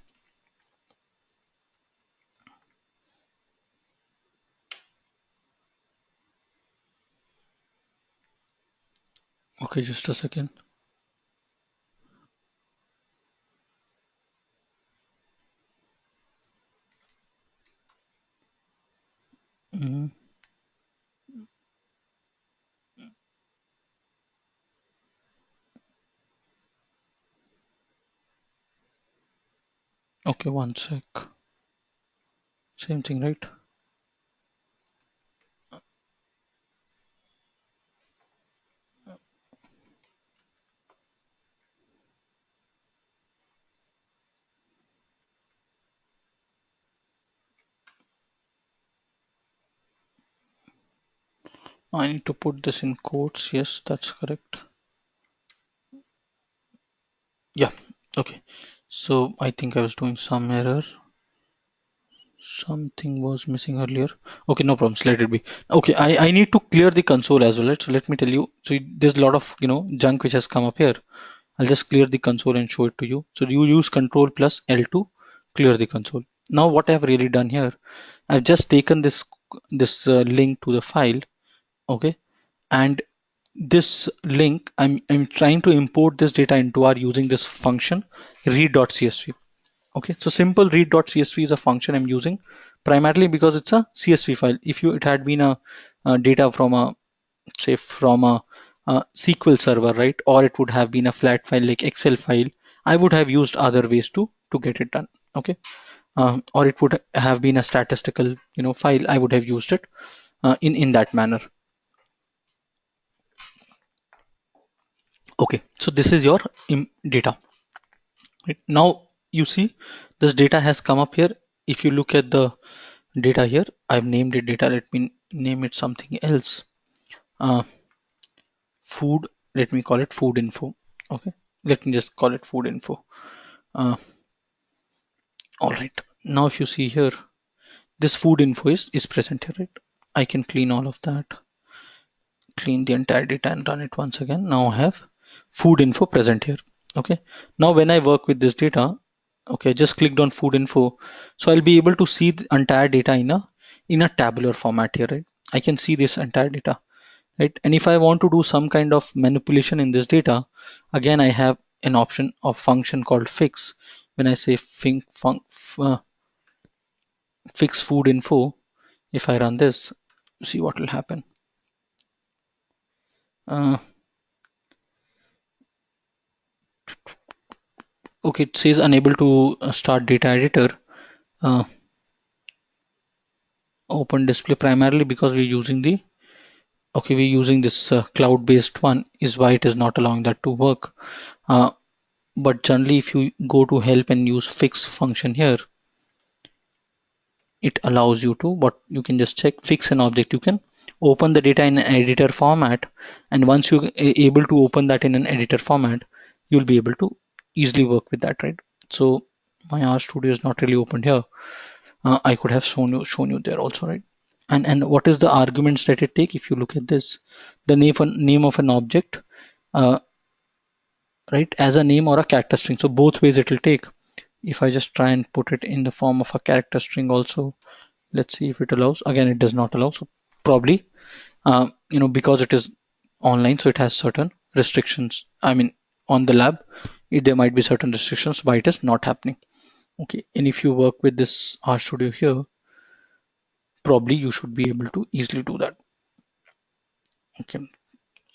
okay, just a second. Mhm. Okay, one sec. Same thing, right? I need to put this in quotes. Yes, that's correct. Yeah, okay. So I think I was doing some error. Something was missing earlier. Okay, no problems. Let it be. Okay, I need to clear the console as well, right? So let me tell you. So there's a lot of junk which has come up here. I'll just clear the console and show it to you. So you use Control plus L to clear the console. Now what I've really done here, I've just taken this link to the file, okay, and this link I'm trying to import this data into R using this function read.csv. Okay, so simple read.csv is a function I'm using primarily because it's a CSV file. If it had been a data from a, say, from a SQL server, right, or it would have been a flat file like Excel file, I would have used other ways to get it done. Okay, or it would have been a statistical file. I would have used it in that manner. Okay, so this is your data. Right? Now you see this data has come up here. If you look at the data here, I've named it data. Let me name it something else. Uh, food. Let me call it food info. Okay. Let me just call it food info. Uh, all right. Now if you see here, this food info is present here, right? I can clean all of that, clean the entire data and run it once again. Now I have food info present here. Okay. Now when I work with this data, okay, just clicked on food info. So I'll be able to see the entire data in a tabular format here, right? I can see this entire data, right? And if I want to do some kind of manipulation in this data, again, I have an option of function called fix. When I say fix food info, if I run this, see what will happen. Uh, okay, it says unable to start data editor. Uh, Open display primarily because we're using we're using this cloud-based one is why it is not allowing that to work. Uh, but generally, if you go to help and use fix function here, it allows you to, but you can just check fix an object. You can open the data in an editor format, and once you're able to open that in an editor format, you'll be able to easily work with that, right? So my R Studio is not really opened here. I could have shown you there also, right? And what is the arguments that it take? If you look at this, the name of an object, uh, right, as a name or a character string. So both ways it will take. If I just try and put it in the form of a character string also, let's see if it allows. Again, it does not allow. So probably, because it is online, so it has certain restrictions. I mean, on the lab, there might be certain restrictions why it is not happening. Okay, and if you work with this RStudio here, probably you should be able to easily do that. Okay,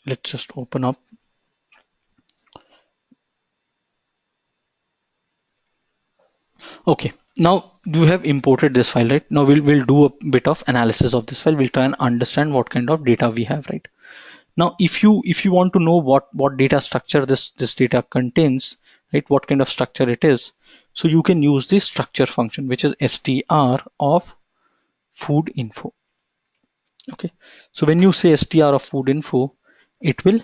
let's just open up. Okay, Now you have imported this file, right? Now we'll do a bit of analysis of this file. We'll try and understand what kind of data we have, right? Now, if you want to know what data structure this data contains, right? What kind of structure it is, so you can use the structure function, which is str of food info. Okay, so when you say str of food info, it will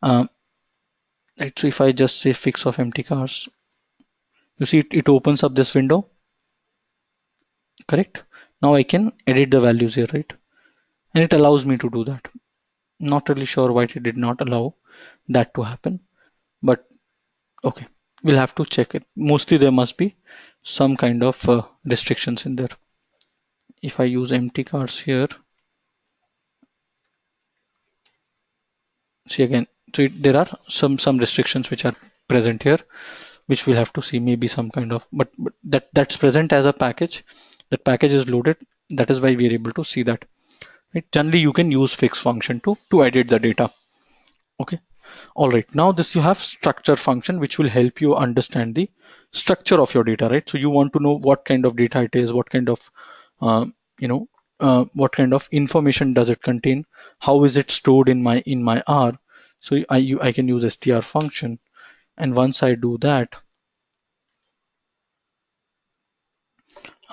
right. So if I just say fix of empty cars, you see it opens up this window, correct? Now I can edit the values here, right? And it allows me to do that. Not really sure why it did not allow that to happen, but okay, we'll have to check it. Mostly there must be some kind of restrictions in there. If I use empty cars here, see again, so there are some restrictions which are present here, which we'll have to see. Maybe some kind of, but that's present as a package. That package is loaded. That is why we are able to see that. Right? Generally, you can use fix function to edit the data. Okay. All right. Now this you have structure function, which will help you understand the structure of your data, right? So you want to know what kind of data it is, what kind of, uh, you know, what kind of information does it contain, how is it stored in my R. So I can use str function, and once I do that,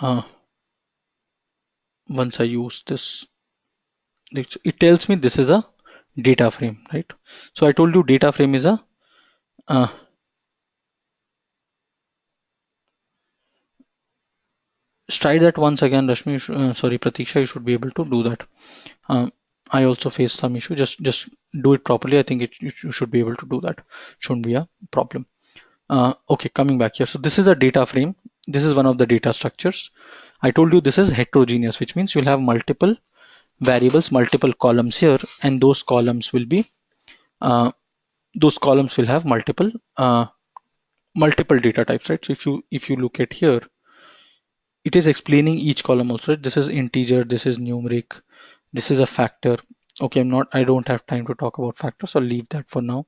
uh, once I use this, it tells me this is a data frame, right? So I told you data frame is a uh, try that once again, Rashmi. Sorry, Pratiksha, you should be able to do that. Um, I also face some issue. Just do it properly. I think you should be able to do that. Shouldn't be a problem. Okay, coming back here. So this is a data frame. This is one of the data structures. I told you this is heterogeneous, which means you'll have multiple variables, multiple columns here, and uh, those columns will have multiple data types, right? So if you look at here, it is explaining each column also, right? This is integer, this is numeric, this is a factor. Okay, I don't have time to talk about factor, so I'll leave that for now.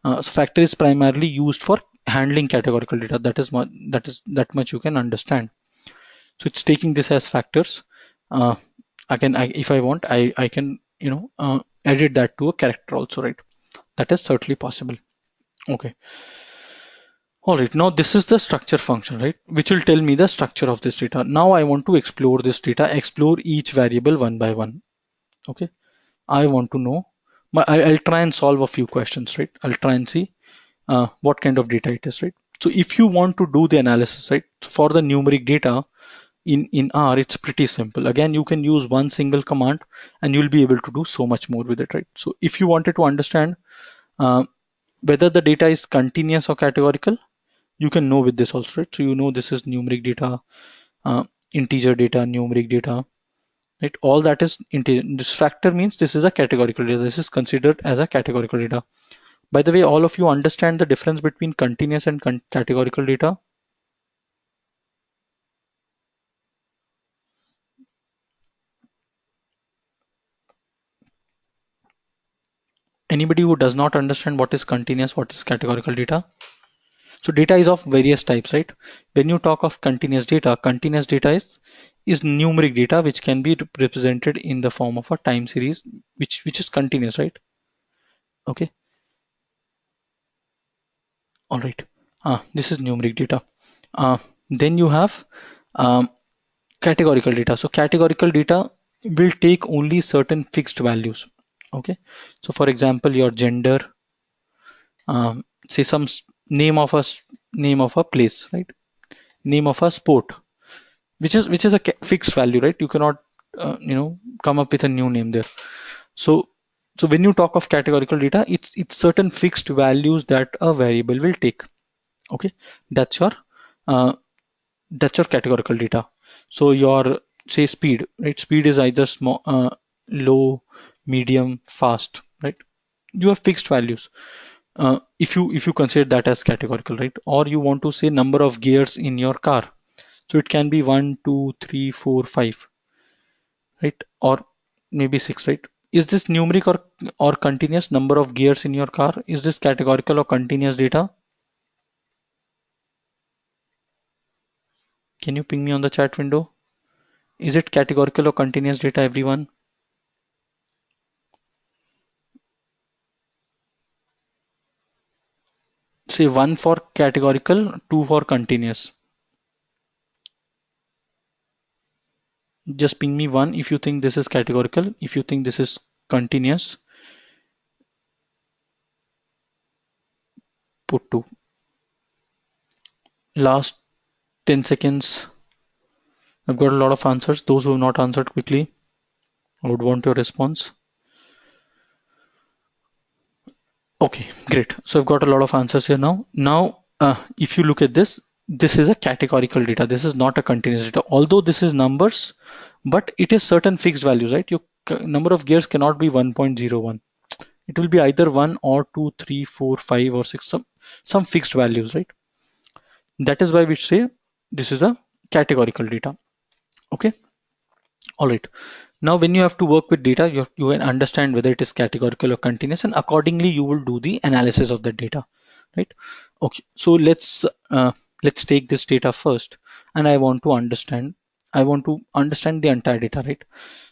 So factor is primarily used for handling categorical data. That much you can understand. So it's taking this as factors. Uh, if I want, I can edit that to a character also, right? That is certainly possible. Okay. All right. Now this is the structure function, right? Which will tell me the structure of this data. Now I want to explore this data, explore each variable one by one. Okay. I want to know. I'll try and solve a few questions, right? I'll try and see what kind of data it is, right? So if you want to do the analysis, right, for the numeric data in R, it's pretty simple. Again, you can use one single command and you'll be able to do so much more with it, right? So if you wanted to understand uh, whether the data is continuous or categorical, you can know with this also, right? So you know this is numeric data, uh, integer data, numeric data, right? All that is integer. This factor means this is a categorical data. This is considered as a categorical data. By the way, all of you understand the difference between continuous and categorical data? Anybody who does not understand what is continuous, what is categorical data? So data is of various types, right? When you talk of continuous data is numeric data which can be represented in the form of a time series, which is continuous, right? Okay, all right. This is numeric data. Then you have um, categorical data. So categorical data will take only certain fixed values. Okay, so for example, your gender, say name of a place, right? Name of a sport, which is a fixed value, right? You cannot come up with a new name there. So when you talk of categorical data, it's certain fixed values that a variable will take. Okay, that's your uh, categorical data. So your, say, speed, right? Speed is either small, low, medium, fast, right? You have fixed values. If you consider that as categorical, right? Or you want to say number of gears in your car, so it can be 1, 2, 3, 4, 5, right? Or maybe 6, right? Is this numeric or continuous? Number of gears in your car, is this categorical or continuous data? Can you ping me on the chat window? Is it categorical or continuous data, everyone? Say 1 for categorical, 2 for continuous. Just ping me 1 if you think this is categorical. If you think this is continuous, put 2. Last 10 seconds. I've got a lot of answers. Those who have not answered quickly, I would want your response. Okay, great. So I've got a lot of answers here now. Now, if you look at this, this is a categorical data. This is not a continuous data. Although this is numbers, but it is certain fixed values, right? Your number of gears cannot be 1.01. It will be either 1 or 2, 3, 4, 5 or 6, some fixed values, right? That is why we say this is a categorical data. Okay. All right. Now, when you have to work with data, you will understand whether it is categorical or continuous, and accordingly, you will do the analysis of the data, right? Okay. So let's take this data first, and I want to understand. I want to understand the entire data, right?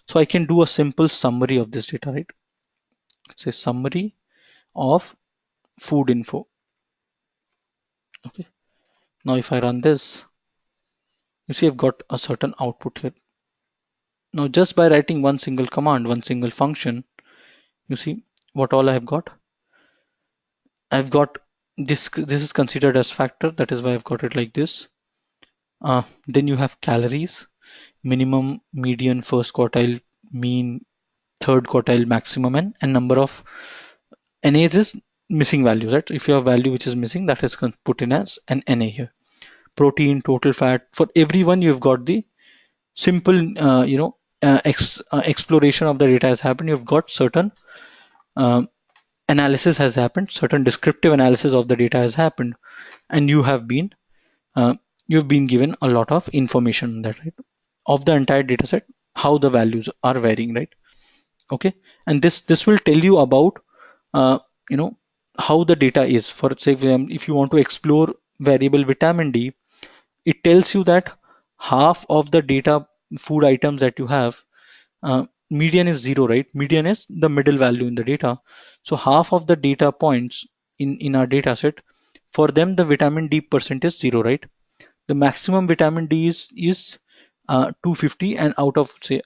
So I can do a simple summary of this data, right? It's a summary of food info. Okay. Now, if I run this, you see I've got a certain output here. Now, just by writing one single command, one single function, you see what all I've got. I've got this. This is considered as factor. That is why I've got it like this. Then you have calories, minimum, median, first quartile, mean, third quartile, maximum, and number of NAs is missing values, right? If you have value which is missing, that is put in as an NA here. Protein, total fat. For everyone, you've got the simple, exploration of the data has happened. You've got certain um, analysis has happened, certain descriptive analysis of the data has happened, and uh, you've been given a lot of information on that, right? Of the entire data set, how the values are varying, right? Okay, and this will tell you about uh, you know how the data is. For say, if you want to explore variable vitamin D, it tells you that half of the data food items that you have, median is 0, right? Median is the middle value in the data. So half of the data points in our data set, for them the vitamin D percent is 0, right? The maximum vitamin D is 250, and out of say,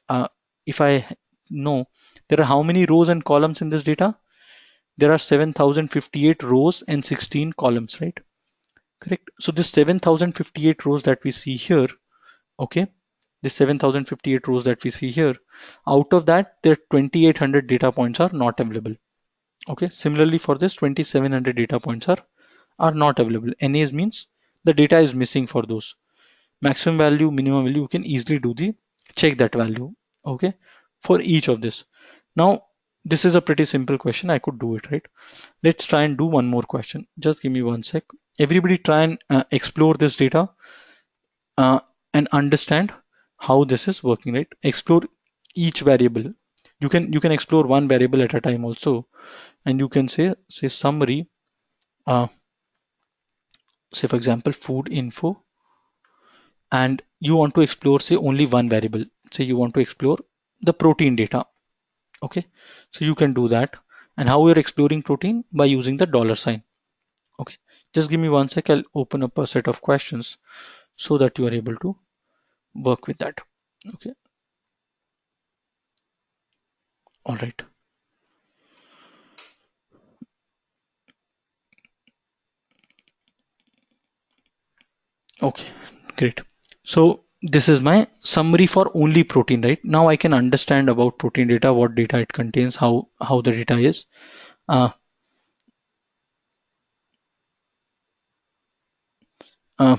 if I know there are how many rows and columns in this data, there are 7058 rows and 16 columns, right? Correct. So this 7058 rows that we see here, okay, the 7058 rows that we see here, out of that there 2800 data points are not available. Okay, similarly for this 2700 data points are not available. NAs means the data is missing for those. Maximum value, minimum value, you can easily do the check that value, okay, for each of this. Now this is a pretty simple question. I could do it, right? Let's try and do one more question. Just give me one sec. Everybody try and explore this data uh, and understand how this is working, right? Explore each variable. You can explore one variable at a time also, and you can say summary, uh, say for example food info, and you want to explore say only one variable. Say you want to explore the protein data. Okay, so you can do that. And how you're exploring protein? By using the dollar sign. Okay, just give me one sec. I'll open up a set of questions so that you are able to work with that. Okay, all right. Okay, great. So this is my summary for only protein, right? Now I can understand about protein data, what data it contains, how the data is. Uh, uh,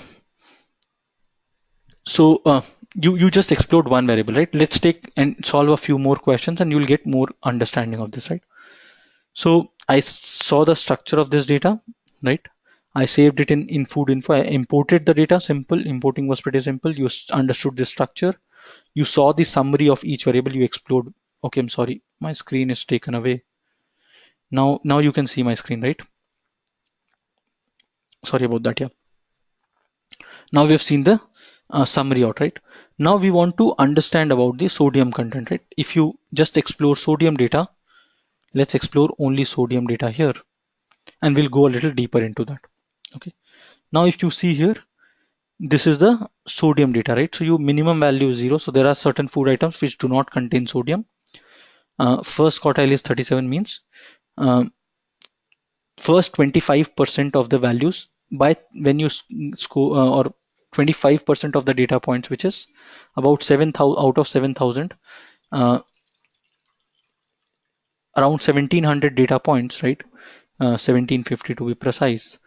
so you just explored one variable, right? Let's take and solve a few more questions, and you'll get more understanding of this, right? So I saw the structure of this data, right? I saved it in food info. I imported the data. Simple importing was pretty simple. You understood the structure. You saw the summary of each variable. You explored. Okay, I'm sorry, my screen is taken away. Now you can see my screen, right? Sorry about that. Yeah. Now we have seen the summary out, right? Now we want to understand about the sodium content, right? If you just explore sodium data, let's explore only sodium data here, and we'll go a little deeper into that. Okay. Now if you see here, this is the sodium data, right? So your minimum value is 0. So there are certain food items which do not contain sodium. First quartile is 37, means um, first 25% of the values by when you score or 25% of the data points, which is about 7,000 out of 7,000, uh, around 1,700 data points, right? 1,750 to be precise.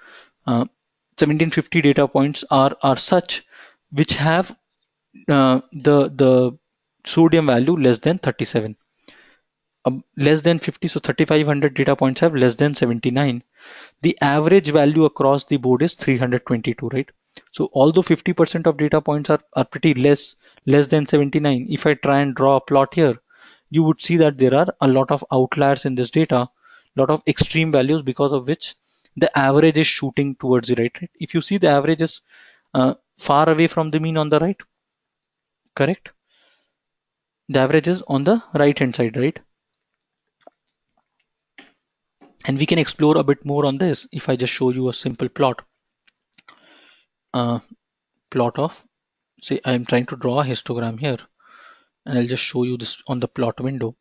1,750 data points are such which have the sodium value less than 37. Less than 50, so 3,500 data points have less than 79. The average value across the board is 322, right? So although 50% of data points are pretty less than 79, if I try and draw a plot here, you would see that there are a lot of outliers in this data, lot of extreme values, because of which the average is shooting towards the right. If you see, the average is far away from the mean on the right, correct? The average is on the right hand side, right? And we can explore a bit more on this if I just show you a simple uh, plot of, say I'm trying to draw a histogram here, and I'll just show you this on the plot window.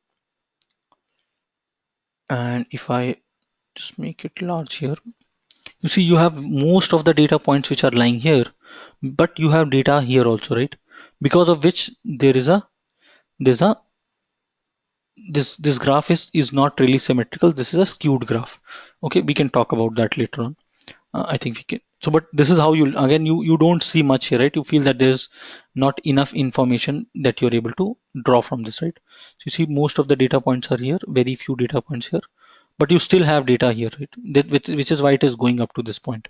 And if I just make it large here, you see you have most of the data points which are lying here, but you have data here also, right? Because of which there's a this graph is not really symmetrical. This is a skewed graph. Okay, we can talk about that later on. I think we can. So, but this is how you, again, you don't see much here, right? You feel that there's not enough information that you're able to draw from this, right? So you see most of the data points are here, very few data points here, but you still have data here, right? Which is why it is going up to this point.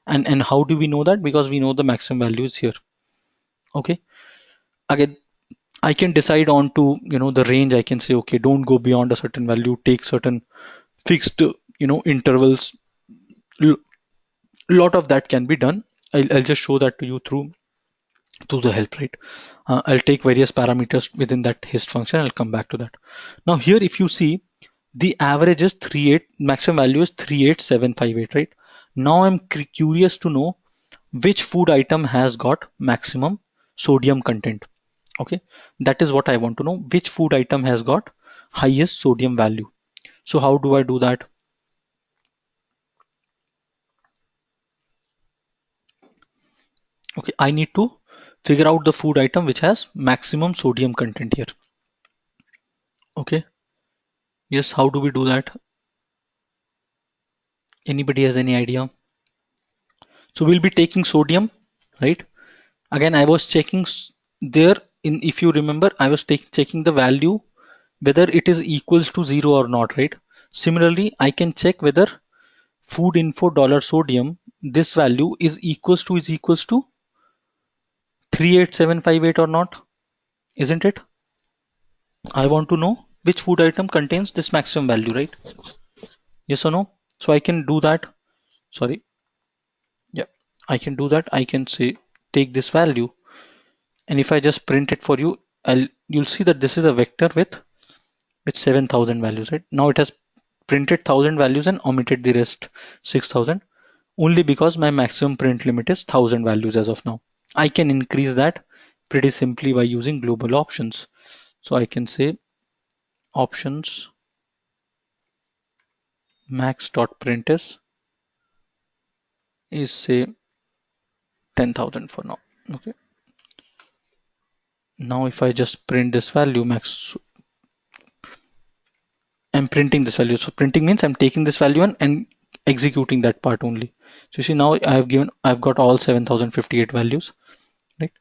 And how do we know that? Because we know the maximum value is here. Okay. Again, I can decide on to, the range. I can say, okay, don't go beyond a certain value, take certain fixed, intervals. Lot of that can be done. I'll just show that to you through the help, right? I'll take various parameters within that hist function. I'll come back to that. Now here, if you see, the average is 38, maximum value is 38758, right? Now I'm curious to know which food item has got maximum sodium content. Okay, that is what I want to know. Which food item has got highest sodium value? So how do I do that? Okay, I need to figure out the food item which has maximum sodium content here. Okay, yes, how do we do that? Anybody has any idea? So we'll be taking sodium, right? Again, I was checking there in, if you remember, I was checking the value whether it is equals to 0 or not, right? Similarly, I can check whether food info $sodium, this value is equals to 38758 or not, isn't it? I want to know which food item contains this maximum value, right? Yes or no? So I can do that. Sorry. Yeah, I can do that. I can say take this value, and if I just print it for you, you'll see that this is a vector with 7,000 values, right? Now it has printed 1,000 values and omitted the rest 6,000, only because my maximum print limit is 1,000 values as of now. I can increase that pretty simply by using global options. So I can say options max.print is say 10,000 for now. Okay. Now if I just print this value max, I'm printing this value. So printing means I'm taking this value and executing that part only. So you see, now I've got all 7,058 values, right?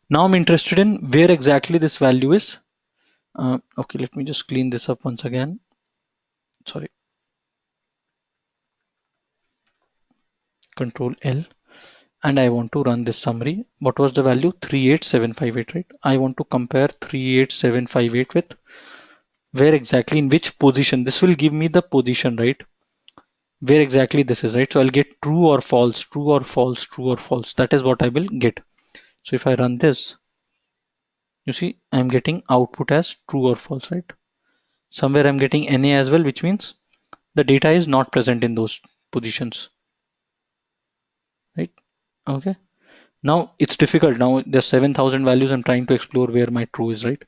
Now I'm interested in where exactly this value is. Okay, let me just clean this up once again. Sorry, Control L, and I want to run this summary. What was the value? 38758, right? I want to compare 38758 with where exactly, in which position. This will give me the position, right? Where exactly this is, right? So I'll get true or false, true or false, true or false. That is what I will get. So if I run this, you see I'm getting output as true or false, right? Somewhere I'm getting NA as well, which means the data is not present in those positions, right? Okay. Now it's difficult. Now there's 7,000 values. I'm trying to explore where my true is, right?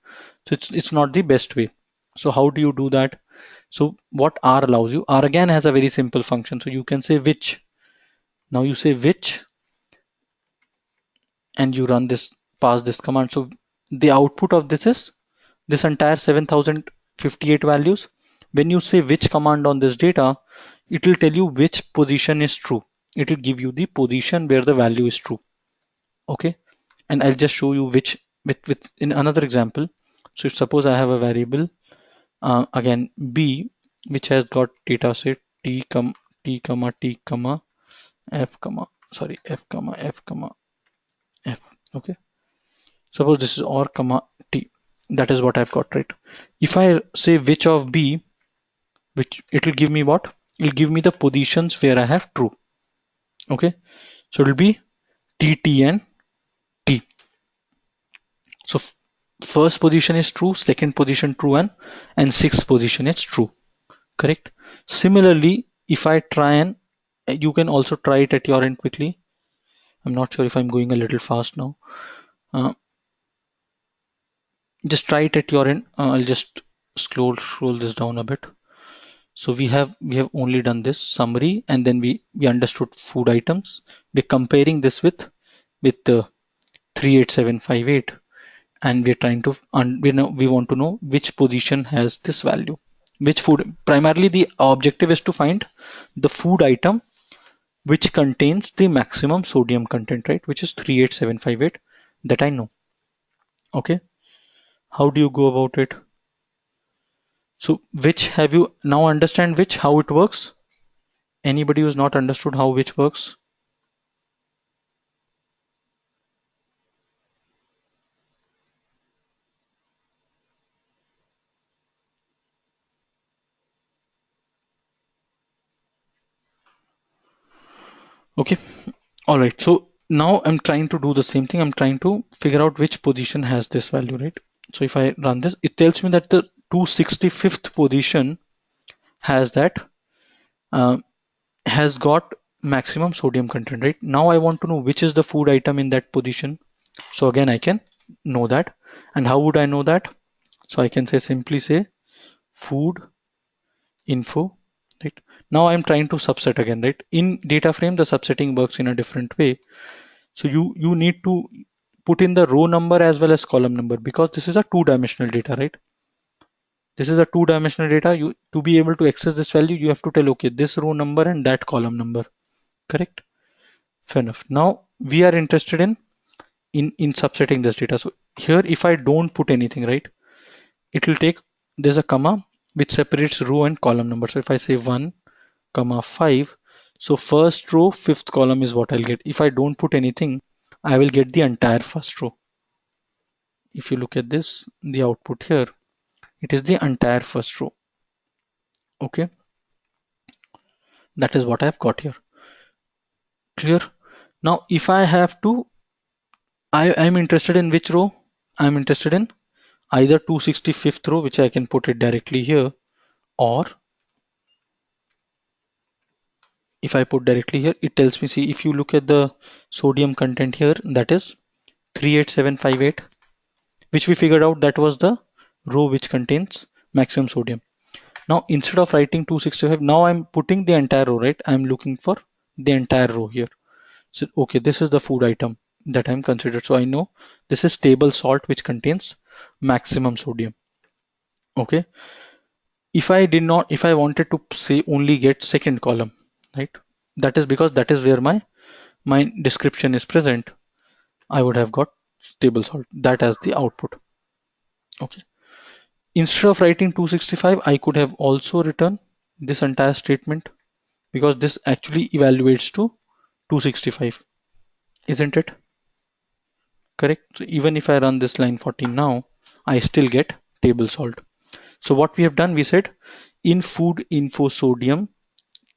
So it's not the best way. So how do you do that? So what R allows you, R again has a very simple function. So you can say which. Now you say which, and you run this, pass this command. So the output of this is this entire 7,058 values. When you say which command on this data, it will tell you which position is true. It will give you the position where the value is true. Okay. And I'll just show you which with in another example. So suppose I have a variable again b, which has got data set t comma t comma f comma sorry f comma f comma f. Okay. Suppose this is or comma t. That is what I've got, right? If I say which of b, which it will give me what? It will give me the positions where I have true. Okay. So it will be t, t, and t. So first position is true, second position true, and sixth position is true. Correct. Similarly, if I try and you can also try it at your end quickly. I'm not sure if I'm going a little fast now. Uh, just try it at your end. I'll just scroll this down a bit. So we have only done this summary, and then we understood food items. We're comparing this with the 38758, and we're trying to we want to know which position has this value, which food. Primarily, the objective is to find the food item which contains the maximum sodium content, right? Which is 38758 that I know. Okay. How do you go about it? So which have you now understand which how it works? Anybody who's not understood how which works? Okay. All right. So now I'm trying to do the same thing. I'm trying to figure out which position has this value, right? So if I run this, it tells me that the 265th position has that uh, has got maximum sodium content, right? Now I want to know which is the food item in that position. So again, I can know that. And how would I know that? So I can say simply say food info, right? Now I'm trying to subset again, right? In data frame, the subsetting works in a different way. So you need to put in the row number as well as column number, because this is a two-dimensional data, right? This is a two-dimensional data. You to be able to access this value, you have to tell, okay, this row number and that column number. Correct? Fair enough. Now we are interested in subsetting this data. So here, if I don't put anything, right, it will take, there's a comma which separates row and column number. So if I say 1 comma 5, so first row fifth column is what I'll get. If I don't put anything, I will get the entire first row. If you look at this, the output here, it is the entire first row. Okay, that is what I've got here. Clear? Now if I have to, I'm interested in which row? I'm interested in either 265th row, which I can put it directly here, or if I put directly here, it tells me, see, if you look at the sodium content here, that is 38758, which we figured out that was the row which contains maximum sodium. Now instead of writing 265, now I'm putting the entire row, right? I'm looking for the entire row here. So okay, this is the food item that I'm considered. So I know this is table salt which contains maximum sodium. Okay. If I wanted to say only get second column, right? That is because that is where my description is present. I would have got table salt that as the output. Okay. Instead of writing 265, I could have also written this entire statement, because this actually evaluates to 265, isn't it? Correct. So even if I run this line 14 now, I still get table salt. So what we have done, we said in food info sodium,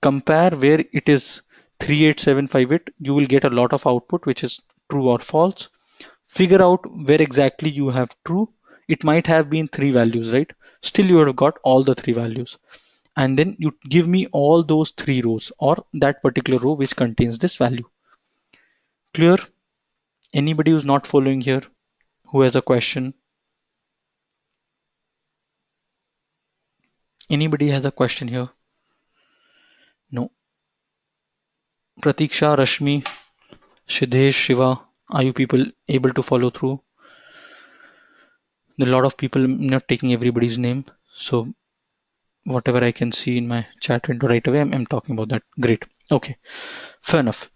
compare where it is 38758, you will get a lot of output which is true or false. Figure out where exactly you have true. It might have been three values, right? Still you have got all the three values. And then you give me all those three rows or that particular row which contains this value. Clear? Anybody who's not following here, who has a question? Anybody has a question here? No. Pratiksha, Rashmi, Shidhesh, Shiva, are you people able to follow through? There are a lot of people, I'm not taking everybody's name. So whatever I can see in my chat window right away, I'm talking about that. Great. Okay, fair enough.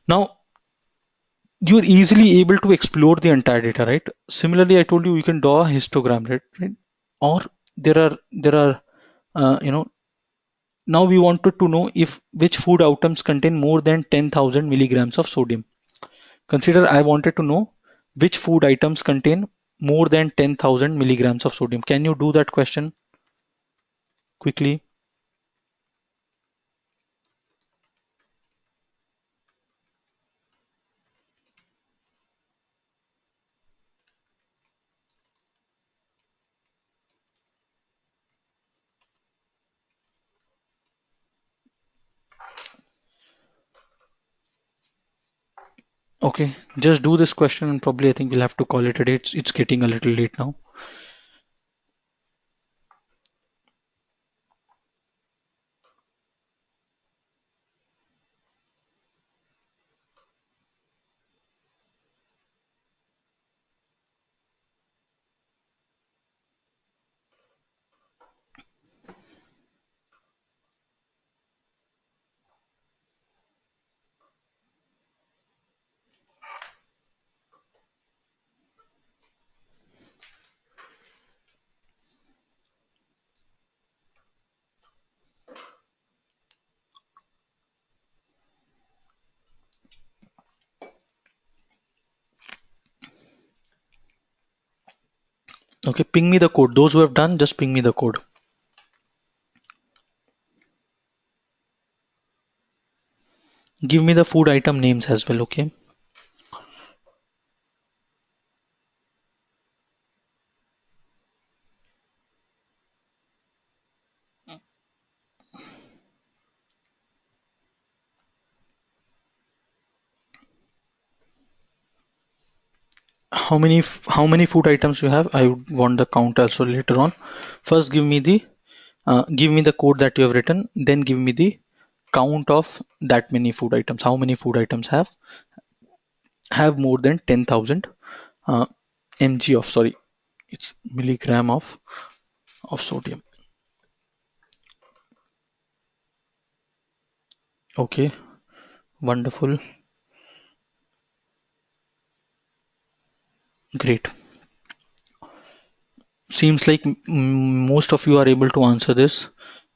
Now you're easily able to explore the entire data, right? Similarly, I told you you can draw a histogram, right? Or there are now we wanted to know if which food items contain more than 10,000 milligrams of sodium. Consider I wanted to know which food items contain more than 10,000 milligrams of sodium. Can you do that question quickly? Okay, just do this question and probably I think we'll have to call it a day. It's getting a little late now. Okay, ping me the code. Those who have done, just ping me the code. Give me the food item names as well, okay? How many food items you have? I would want the count also later on. First, give me the code that you have written. Then give me the count of that many food items. How many food items have more than 10,000 uh, mg of sorry, it's milligram of sodium. Okay, wonderful, great. Seems like most of you are able to answer this.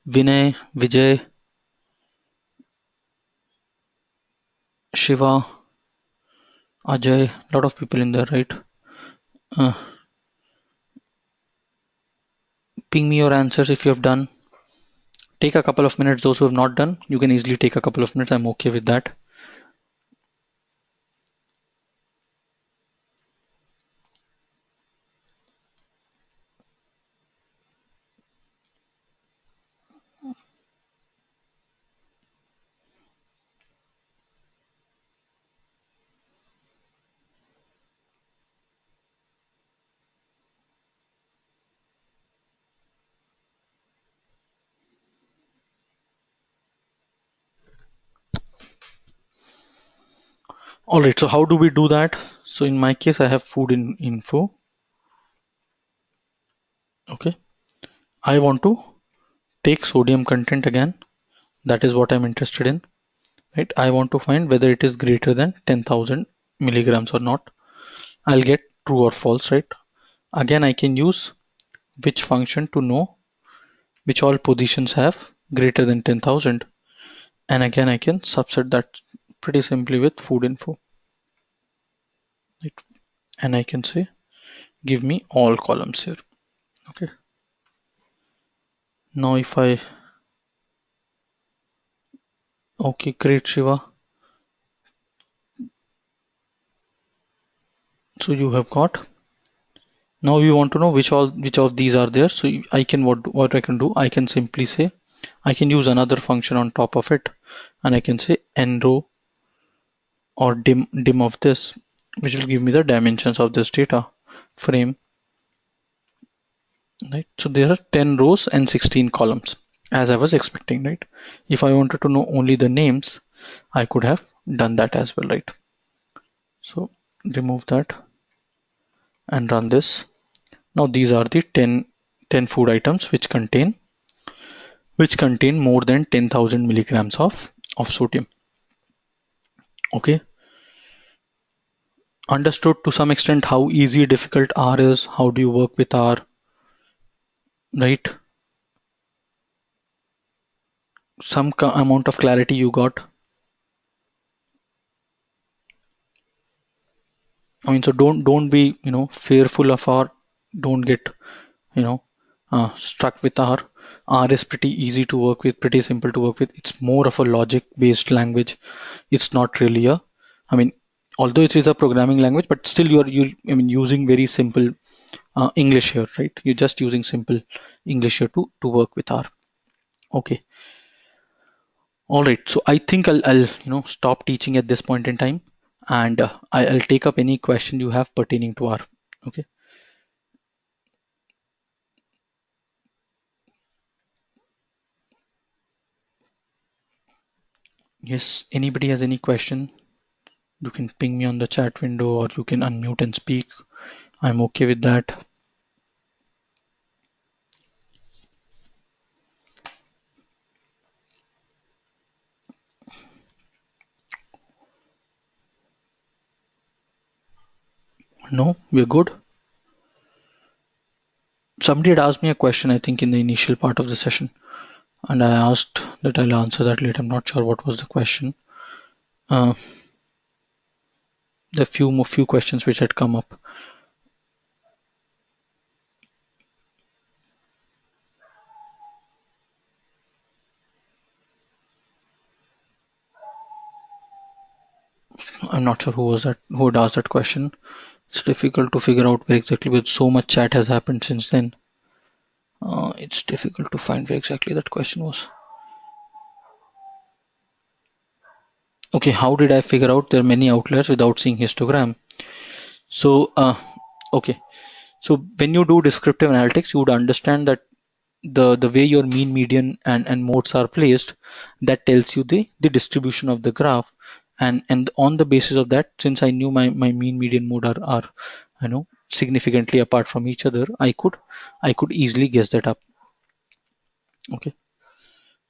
Vinay, Vijay, Shiva, Ajay, lot of people in there, right? Uh, Ping me your answers if you have done. Take a couple of minutes. Those who have not done, you can easily take a couple of minutes. I'm okay with that. All right. So how do we do that? So in my case, I have food in info. Okay. I want to take sodium content again. That is what I'm interested in. Right. I want to find whether it is greater than 10,000 milligrams or not. I'll get true or false, right? Again, I can use which function to know which all positions have greater than 10,000. And again, I can subset that pretty simply with food info. Right? And I can say, give me all columns here. Okay. Now if I, okay, great Shiva. So you have got, now we want to know which of these are there. So I can, what I can do, I can simply say, I can use another function on top of it, and I can say nrow or dim of this, which will give me the dimensions of this data frame, right? So there are 10 rows and 16 columns, as I was expecting, right? If I wanted to know only the names, I could have done that as well, right? So remove that and run this. Now these are the 10 food items which contain more than 10,000 milligrams of sodium. Okay, understood to some extent how easy difficult R is. How do you work with R, right? Some amount of clarity you got. I mean, so don't be, fearful of R. Don't get, you know stuck with R. R is pretty easy to work with, pretty simple to work with. It's more of a logic based language. It's not really a, I mean, although it is a programming language, but still you using very simple English here, right? You're just using simple English here to work with R. Okay. All right. So I think I'll stop teaching at this point in time, and I'll take up any question you have pertaining to R. Okay. Yes. Anybody has any question? You can ping me on the chat window, or you can unmute and speak. I'm okay with that. No, we're good. Somebody had asked me a question, I think, in the initial part of the session, and I asked that I'll answer that later. I'm not sure what was the question. Uh, the few questions which had come up. I'm not sure who had asked that question. It's difficult to figure out where exactly, with so much chat has happened since then. It's difficult to find where exactly that question was. Okay, how did I figure out there are many outliers without seeing histogram? So, okay. So when you do descriptive analytics, you would understand that the way your mean, median, and modes are placed, that tells you the distribution of the graph, and on the basis of that, since I knew my mean, median, mode are significantly apart from each other, I could easily guess that up. Okay,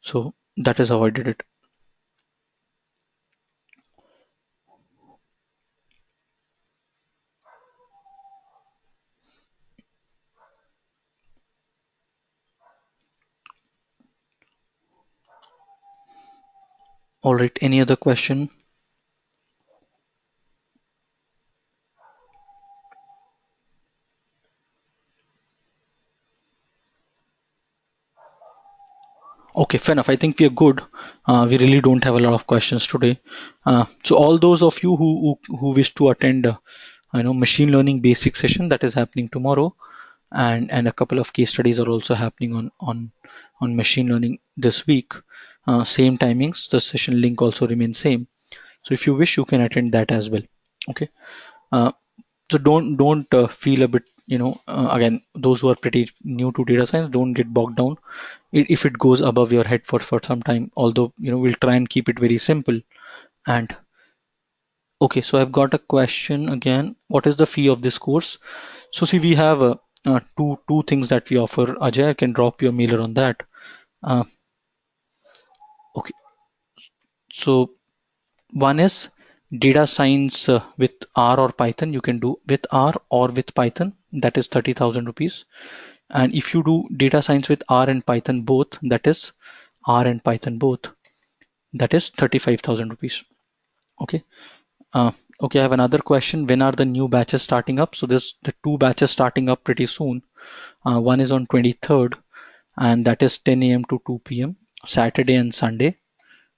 so that is how I did it. All right, any other question? Okay, fair enough. I think we are good. We really don't have a lot of questions today. So all those of you who wish to attend, machine learning basic session that is happening tomorrow, and a couple of case studies are also happening on machine learning this week. Same timings. The session link also remains same. So if you wish, you can attend that as well. Okay. Uh, so don't feel a bit, again, those who are pretty new to data science, don't get bogged down if it goes above your head for some time, although we'll try and keep it very simple. And okay, so I've got a question again. What is the fee of this course? So see, we have two things that we offer. Ajay, I can drop your mailer on that. uh, okay, so one is data science with R or Python. You can do with R or with Python, that is 30,000 rupees. And if you do data science with R and Python both, that is R and Python both, that is 35,000 rupees. Okay. Uh, okay, I have another question. When are the new batches starting up? So the two batches starting up pretty soon. One is on 23rd, and that is 10 a.m. to 2 p.m. Saturday and Sunday.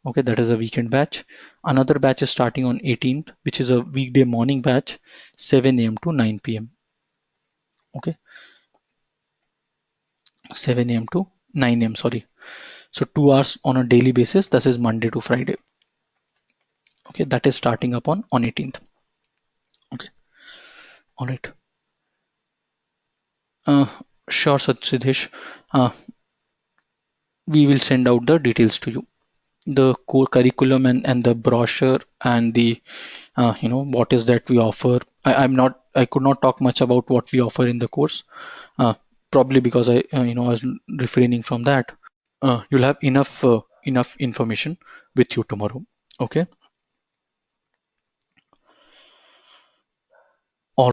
Okay, that is a weekend batch. Another batch is starting on 18th, which is a weekday morning batch, 7 a.m. to 9 p.m. Okay, 7 a.m. to 9 a.m. Sorry. So 2 hours on a daily basis. This is Monday to Friday. Okay, that is starting up on 18th. Okay, all right. Uh, sure, Siddesh. We will send out the details to you. The core curriculum and the brochure and the what is that we offer. I could not talk much about what we offer in the course, uh, probably because I was refraining from that. You'll have enough information with you tomorrow. Okay.